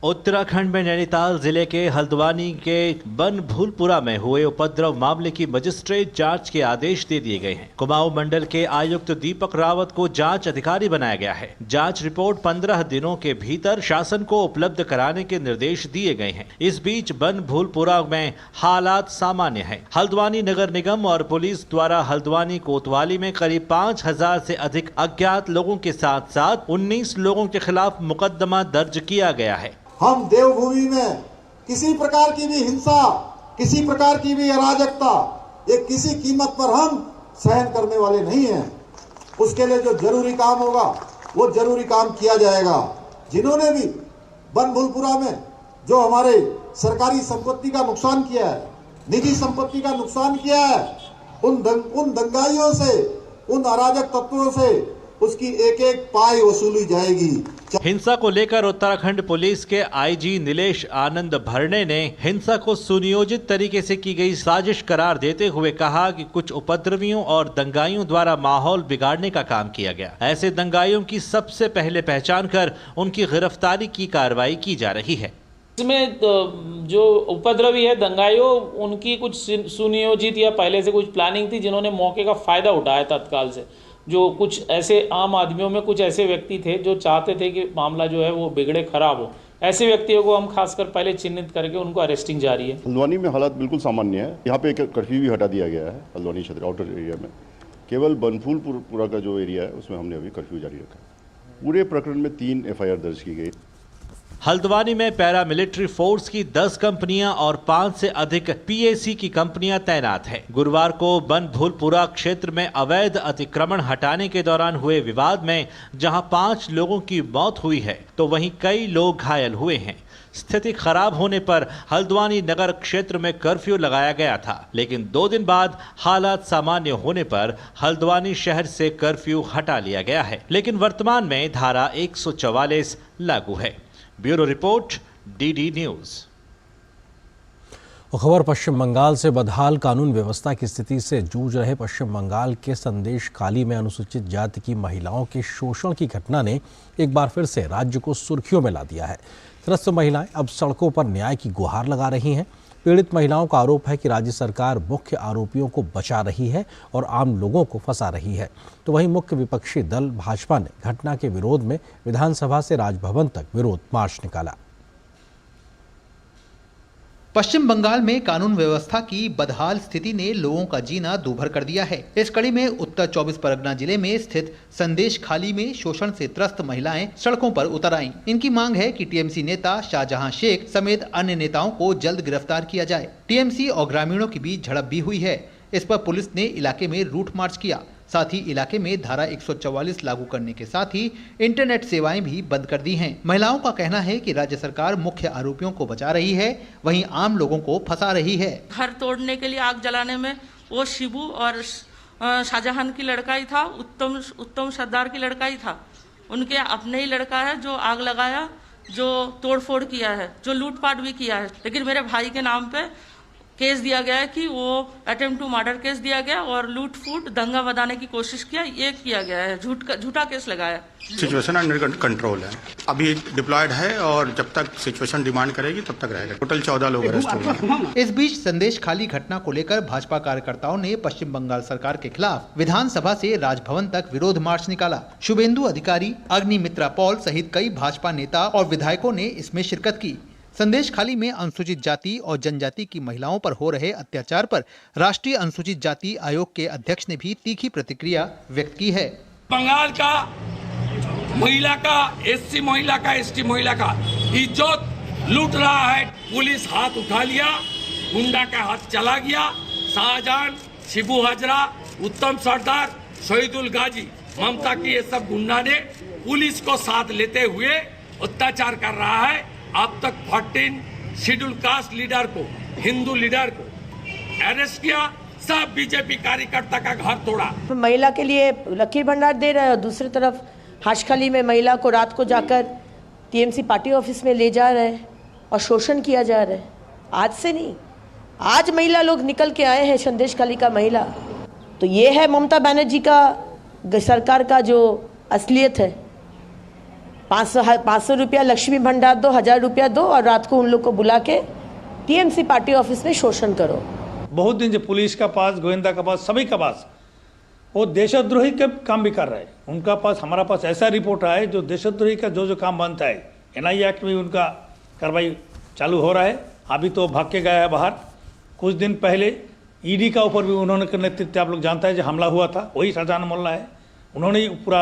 उत्तराखंड में नैनीताल जिले के हल्द्वानी के बनभूलपुरा में हुए उपद्रव मामले की मजिस्ट्रेट जांच के आदेश दे दिए गए हैं। कुमाऊं मंडल के आयुक्त दीपक रावत को जांच अधिकारी बनाया गया है। जांच रिपोर्ट 15 दिनों के भीतर शासन को उपलब्ध कराने के निर्देश दिए गए हैं। इस बीच बनभूलपुरा में हालात सामान्य है। हल्द्वानी नगर निगम और पुलिस द्वारा हल्द्वानी कोतवाली में करीब 5000 से अधिक अज्ञात लोगों के साथ साथ 19 लोगों के खिलाफ मुकदमा दर्ज किया गया है। हम देवभूमि में किसी प्रकार की भी हिंसा, किसी प्रकार की भी अराजकता, ये किसी कीमत पर हम सहन करने वाले नहीं हैं। उसके लिए जो जरूरी काम होगा वो जरूरी काम किया जाएगा। जिन्होंने भी बनभूलपुरा में जो हमारे सरकारी संपत्ति का नुकसान किया है, निजी संपत्ति का नुकसान किया है, उन दंगाइयों से, उन अराजक तत्वों से उसकी एक एक पाई वसूली जाएगी। हिंसा को लेकर उत्तराखंड पुलिस के आईजी नीलेश आनंद भरने ने हिंसा को सुनियोजित तरीके से की गई साजिश करार देते हुए कहा कि कुछ उपद्रवियों और दंगाइयों द्वारा माहौल बिगाड़ने का काम किया गया। ऐसे दंगाइयों की सबसे पहले पहचान कर उनकी गिरफ्तारी की कार्रवाई की जा रही है। इसमें जो उपद्रवी है दंगाइयों, उनकी कुछ सुनियोजित या पहले से कुछ प्लानिंग थी, जिन्होंने मौके का फायदा उठाया तत्काल से। जो कुछ ऐसे आम आदमियों में कुछ ऐसे व्यक्ति थे जो चाहते थे कि मामला जो है वो बिगड़े खराब हो। ऐसे व्यक्तियों को हम खासकर पहले चिन्हित करके उनको अरेस्टिंग जारी है। हल्द्वानी में हालात बिल्कुल सामान्य है। यहाँ पे एक कर्फ्यू भी हटा दिया गया है हल्द्वानी क्षेत्र आउटर एरिया में। केवल बनभूलपुरा का जो एरिया है उसमें हमने अभी कर्फ्यू जारी रखा है। पूरे प्रकरण में 3 FIR दर्ज की गई। हल्द्वानी में पैरामिलिट्री फोर्स की 10 कंपनियां और 5 से अधिक PAC की कंपनियां तैनात हैं। गुरुवार को बनभूलपुरा क्षेत्र में अवैध अतिक्रमण हटाने के दौरान हुए विवाद में जहां 5 लोगों की मौत हुई है तो वहीं कई लोग घायल हुए हैं। स्थिति खराब होने पर हल्द्वानी नगर क्षेत्र में कर्फ्यू लगाया गया था, लेकिन 2 दिन बाद हालात सामान्य होने पर हल्द्वानी शहर से कर्फ्यू हटा लिया गया है, लेकिन वर्तमान में धारा 144 लागू है। Bureau report, DD news. खबर पश्चिम बंगाल से। बदहाल कानून व्यवस्था की स्थिति से जूझ रहे पश्चिम बंगाल के संदेश खाली में अनुसूचित जाति की महिलाओं के शोषण की घटना ने एक बार फिर से राज्य को सुर्खियों में ला दिया है। त्रस्त महिलाएं अब सड़कों पर न्याय की गुहार लगा रही हैं। पीड़ित महिलाओं का आरोप है कि राज्य सरकार मुख्य आरोपियों को बचा रही है और आम लोगों को फंसा रही है। तो वहीं मुख्य विपक्षी दल भाजपा ने घटना के विरोध में विधानसभा से राजभवन तक विरोध मार्च निकाला। पश्चिम बंगाल में कानून व्यवस्था की बदहाल स्थिति ने लोगों का जीना दूभर कर दिया है। इस कड़ी में उत्तर 24 परगना जिले में स्थित संदेश खाली में शोषण से त्रस्त महिलाएं सड़कों पर उतर आईं। इनकी मांग है कि TMC नेता शाहजहां शेख समेत अन्य नेताओं को जल्द गिरफ्तार किया जाए। TMC और ग्रामीणों के बीच झड़प भी हुई है। इस पर पुलिस ने इलाके में रूट मार्च किया। साथ ही इलाके में धारा 144 लागू करने के साथ ही इंटरनेट सेवाएं भी बंद कर दी हैं। महिलाओं का कहना है कि राज्य सरकार मुख्य आरोपियों को बचा रही है, वहीं आम लोगों को फंसा रही है। घर तोड़ने के लिए, आग जलाने में वो शिबू और शाहजहां की लड़का ही था, उत्तम सरदार की लड़का ही था। उनके अपने ही लड़का है जो आग लगाया, जो तोड़फोड़ किया है, जो लूटपाट भी किया है। लेकिन मेरे भाई के नाम पे केस दिया गया है कि वो अटेम्प्ट टू मर्डर केस दिया गया और लूट फूट दंगा बधाने की कोशिश किया, ये किया गया है। झूठा केस लगाया। सिचुएशन अंडर कंट्रोल है, अभी डिप्लॉयड है और जब तक सिचुएशन डिमांड करेगी तब तक रहेगा। टोटल 14 लोग अरेस्ट हुए। इस बीच संदेश खाली घटना को लेकर भाजपा कार्यकर्ताओं ने पश्चिम बंगाल सरकार के खिलाफ विधानसभा से राजभवन तक विरोध मार्च निकाला। शुभेंदु अधिकारी, अग्निमित्रा पॉल सहित कई भाजपा नेता और विधायकों ने इसमें शिरकत की। संदेश खाली में अनुसूचित जाति और जनजाति की महिलाओं पर हो रहे अत्याचार पर राष्ट्रीय अनुसूचित जाति आयोग के अध्यक्ष ने भी तीखी प्रतिक्रिया व्यक्त की है। बंगाल का महिला का, SC महिला का, ST महिला का इज्जत लूट रहा है। पुलिस हाथ उठा लिया, गुंडा का हाथ चला गया। शाहजहां, शिबू हजरा, उत्तम सरदार, शहीदुल गाजी, ममता की ये सब गुंडा ने पुलिस को साथ लेते हुए अत्याचार कर रहा है। अब तक 14 शेड्यूल कास्ट लीडर को, हिंदू लीडर को अरेस्ट किया सब बीजेपी कार्यकर्ता का घर तोड़ा। महिला के लिए लकीर भंडार दे रहे हैं और दूसरी तरफ हाशखाली में महिला को रात को जाकर टीएमसी पार्टी ऑफिस में ले जा रहे हैं और शोषण किया जा रहा है। आज से नहीं, आज महिला लोग निकल के आए हैं, संदेश खाली का महिला। तो ये है ममता बनर्जी का सरकार का जो असलियत है। 500 रुपया लक्ष्मी भंडार दो, 1000 रुपया दो और रात को उन लोग को बुला के टीएमसी पार्टी ऑफिस में शोषण करो। बहुत दिन से पुलिस का पास, गोविंदा का पास, सभी का पास वो देशद्रोही के काम भी कर रहे हैं। उनका पास, हमारा पास ऐसा रिपोर्ट आया है जो देशद्रोही का जो काम बनता है एनआईए एक्ट में उनका कार्रवाई चालू हो रहा है। अभी तो भाग के गया है बाहर। कुछ दिन पहले ईडी का ऊपर भी उन्होंने नेतृत्व, आप लोग जानते हैं, जो हमला हुआ था वही शाहजहान मोल्ला है। उन्होंने पूरा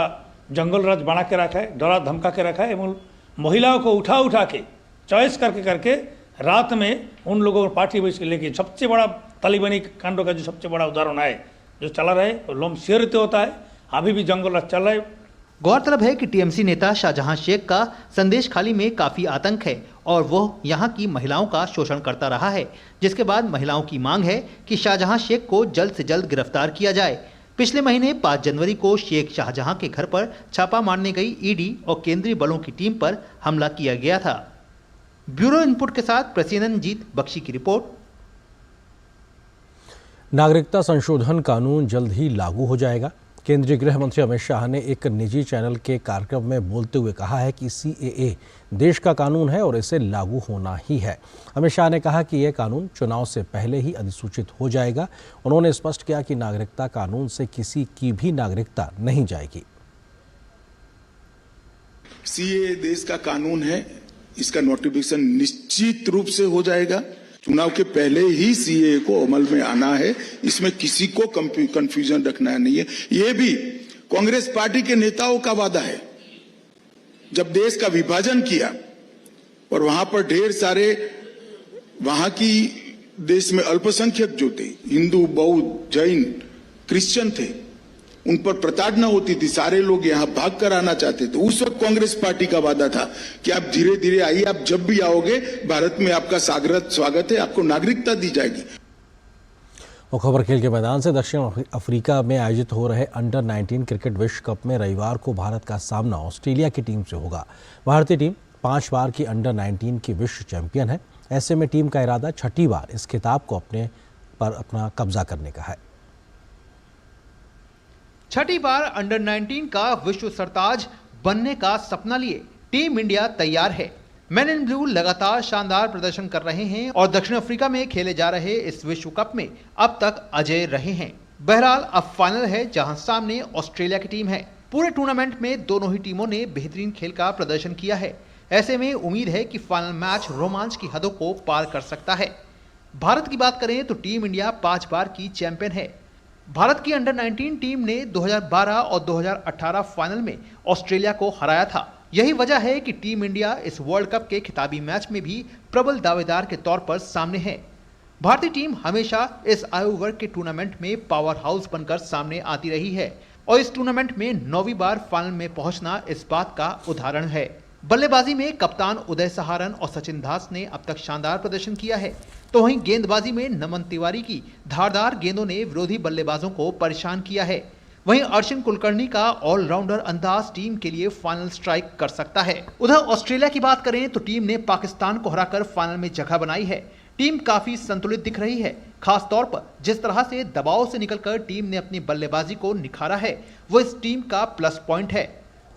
जंगल राज बना के रखा है, डरा धमका के रखा है एवं महिलाओं को उठा के चॉइस करके रात में उन लोगों को पार्टी बेच के लेके सबसे बड़ा तालिबानी कांडों का जो सबसे बड़ा उदाहरण है जो चला रहे लोम शेरते होता है। अभी भी जंगल राज चल रहा है। गौरतलब है कि टीएमसी नेता शाहजहां शेख का संदेश खाली में काफी आतंक है और वो यहां की महिलाओं का शोषण करता रहा है, जिसके बाद महिलाओं की मांग है कि शाहजहां शेख को जल्द से जल्द गिरफ्तार किया जाए। पिछले महीने 5 जनवरी को शेख शाहजहां के घर पर छापा मारने गई ईडी और केंद्रीय बलों की टीम पर हमला किया गया था। ब्यूरो इनपुट के साथ प्रसेनजीत बख्शी की रिपोर्ट। नागरिकता संशोधन कानून जल्द ही लागू हो जाएगा। केंद्रीय गृह मंत्री अमित शाह ने एक निजी चैनल के कार्यक्रम में बोलते हुए कहा है कि सीएए देश का कानून है और इसे लागू होना ही है। अमित शाह ने कहा कि यह कानून चुनाव से पहले ही अधिसूचित हो जाएगा। उन्होंने स्पष्ट किया कि नागरिकता कानून से किसी की भी नागरिकता नहीं जाएगी। सीएए देश का कानून है, इसका नोटिफिकेशन निश्चित रूप से हो जाएगा। चुनाव के पहले ही सीएए को अमल में आना है, इसमें किसी को कंफ्यूजन रखना नहीं है। ये भी कांग्रेस पार्टी के नेताओं का वादा है। जब देश का विभाजन किया और वहां पर ढेर सारे वहां की देश में अल्पसंख्यक जो थे, हिंदू, बौद्ध, जैन, क्रिश्चियन थे, उन पर प्रताड़ना होती थी, सारे लोग यहां भाग कर आना चाहते थे। उस वक्त कांग्रेस पार्टी का वादा था कि आप धीरे धीरे आइए, आप जब भी आओगे भारत में आपका स्वागत है, आपको नागरिकता दी जाएगी। और खबर खेल के मैदान से दक्षिण अफ्रीका में आयोजित हो रहे अंडर 19 क्रिकेट विश्व कप में रविवार को भारत का सामना ऑस्ट्रेलिया की टीम से होगा। भारतीय टीम 5 बार की अंडर 19 की विश्व चैंपियन है। ऐसे में टीम का इरादा छठी बार इस खिताब को अपना कब्जा करने का है। छठी बार अंडर 19 का विश्व सरताज बनने का सपना लिए टीम इंडिया तैयार है। मैन इन ब्लू लगातार शानदार प्रदर्शन कर रहे हैं और दक्षिण अफ्रीका में खेले जा रहे इस विश्व कप में अब तक अजय रहे हैं। बहरहाल अब फाइनल है जहां सामने ऑस्ट्रेलिया की टीम है। पूरे टूर्नामेंट में दोनों ही टीमों ने बेहतरीन खेल का प्रदर्शन किया है। ऐसे में उम्मीद है कि फाइनल मैच रोमांच की हदों को पार कर सकता है। भारत की बात करें तो टीम इंडिया 5 बार की चैंपियन है। भारत की अंडर 19 टीम ने 2012 और 2018 फाइनल में ऑस्ट्रेलिया को हराया था। यही वजह है कि टीम इंडिया इस वर्ल्ड कप के खिताबी मैच में भी प्रबल दावेदार के तौर पर सामने है। भारतीय टीम हमेशा इस आयु वर्ग के टूर्नामेंट में पावर हाउस बनकर सामने आती रही है और इस टूर्नामेंट में 9वीं बार फाइनल में पहुंचना इस बात का उदाहरण है। बल्लेबाजी में कप्तान उदय सहारन और सचिन दास ने अब तक शानदार प्रदर्शन किया है, तो वहीं गेंदबाजी में नमन तिवारी की धारदार गेंदों ने विरोधी बल्लेबाजों को परेशान किया है। वहीं अर्शिन कुलकर्णी का ऑलराउंडर अंदाज टीम के लिए फाइनल स्ट्राइक कर सकता है। उधर ऑस्ट्रेलिया की बात करें तो टीम ने पाकिस्तान को हराकर फाइनल में जगह बनाई है। टीम काफी संतुलित दिख रही है। खास तौर पर जिस तरह से दबाव से निकलकर टीम ने अपनी बल्लेबाजी को निखारा है वो इस टीम का प्लस पॉइंट है।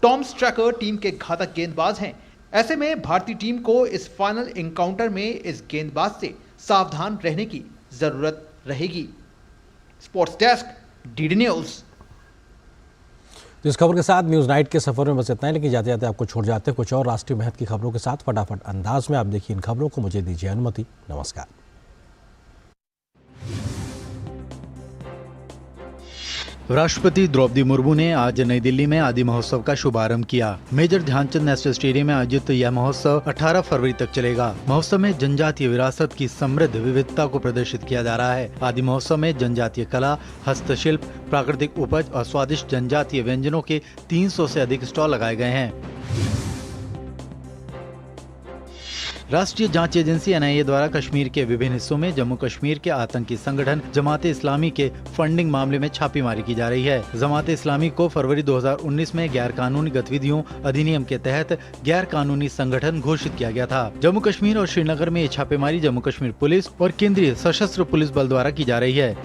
टॉम स्ट्रैकर टीम के घातक गेंदबाज हैं। ऐसे में भारतीय टीम को इस फाइनल एनकाउंटर में इस गेंदबाज से सावधान रहने की जरूरत रहेगी। Sports desk, DD news. इस खबर के साथ न्यूज़ नाइट के सफर में बस इतना है, लेकिन जाते जाते आपको छोड़ जाते हैं कुछ और राष्ट्रीय महत्व की खबरों के साथ। फटाफट अंदाज में आप देखिए इन खबरों को। मुझे दीजिए अनुमति। नमस्कार। राष्ट्रपति द्रौपदी मुर्मू ने आज नई दिल्ली में आदि महोत्सव का शुभारंभ किया। मेजर ध्यानचंद नेशनल स्टेडियम में आयोजित यह महोत्सव 18 फरवरी तक चलेगा। महोत्सव में जनजातीय विरासत की समृद्ध विविधता को प्रदर्शित किया जा रहा है। आदि महोत्सव में जनजातीय कला, हस्तशिल्प, प्राकृतिक उपज और स्वादिष्ट जनजातीय व्यंजनों के 300 से अधिक स्टॉल लगाए गए हैं। राष्ट्रीय जांच एजेंसी NIA द्वारा कश्मीर के विभिन्न हिस्सों में जम्मू कश्मीर के आतंकी संगठन जमाते इस्लामी के फंडिंग मामले में छापेमारी की जा रही है। जमाते इस्लामी को फरवरी 2019 में गैर कानूनी गतिविधियों अधिनियम के तहत गैर कानूनी संगठन घोषित किया गया था। जम्मू कश्मीर और श्रीनगर में ये छापेमारी जम्मू कश्मीर पुलिस और केंद्रीय सशस्त्र पुलिस बल द्वारा की जा रही है।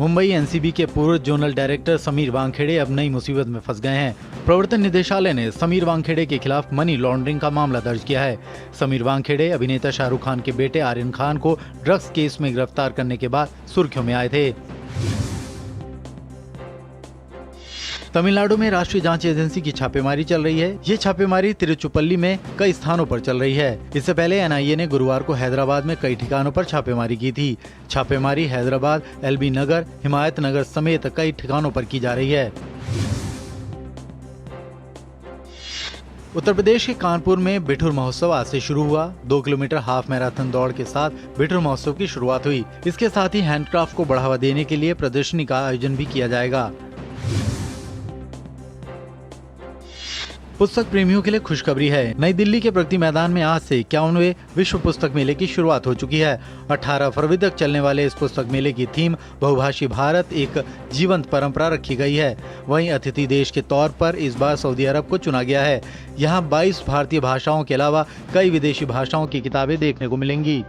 मुंबई NCB के पूर्व जोनल डायरेक्टर समीर वानखेड़े अब नई मुसीबत में फंस गए हैं। प्रवर्तन निदेशालय ने समीर वानखेड़े के खिलाफ मनी लॉन्ड्रिंग का मामला दर्ज किया है। समीर वानखेड़े अभिनेता शाहरुख खान के बेटे आर्यन खान को ड्रग्स केस में गिरफ्तार करने के बाद सुर्खियों में आए थे। तमिलनाडु में राष्ट्रीय जांच एजेंसी की छापेमारी चल रही है। ये छापेमारी तिरुचिरापल्ली में कई स्थानों पर चल रही है। इससे पहले NIA ने गुरुवार को हैदराबाद में कई ठिकानों पर छापेमारी की थी। छापेमारी हैदराबाद, LB नगर, हिमायत नगर समेत कई ठिकानों पर की जा रही है। उत्तर प्रदेश के कानपुर में बिठूर महोत्सव आज से शुरू हुआ। 2 किलोमीटर हाफ मैराथन दौड़ के साथ बिठूर महोत्सव की शुरुआत हुई। इसके साथ ही हैंडक्राफ्ट को बढ़ावा देने के लिए प्रदर्शनी का आयोजन भी किया जाएगा। पुस्तक प्रेमियों के लिए खुशखबरी है। नई दिल्ली के प्रगति मैदान में आज से 51वें विश्व पुस्तक मेले की शुरुआत हो चुकी है। 18 फरवरी तक चलने वाले इस पुस्तक मेले की थीम बहुभाषी भारत, एक जीवंत परंपरा रखी गई है। वहीं अतिथि देश के तौर पर इस बार सऊदी अरब को चुना गया है। यहाँ 22 भारतीय भाषाओं के अलावा कई विदेशी भाषाओं की किताबें देखने को मिलेंगी।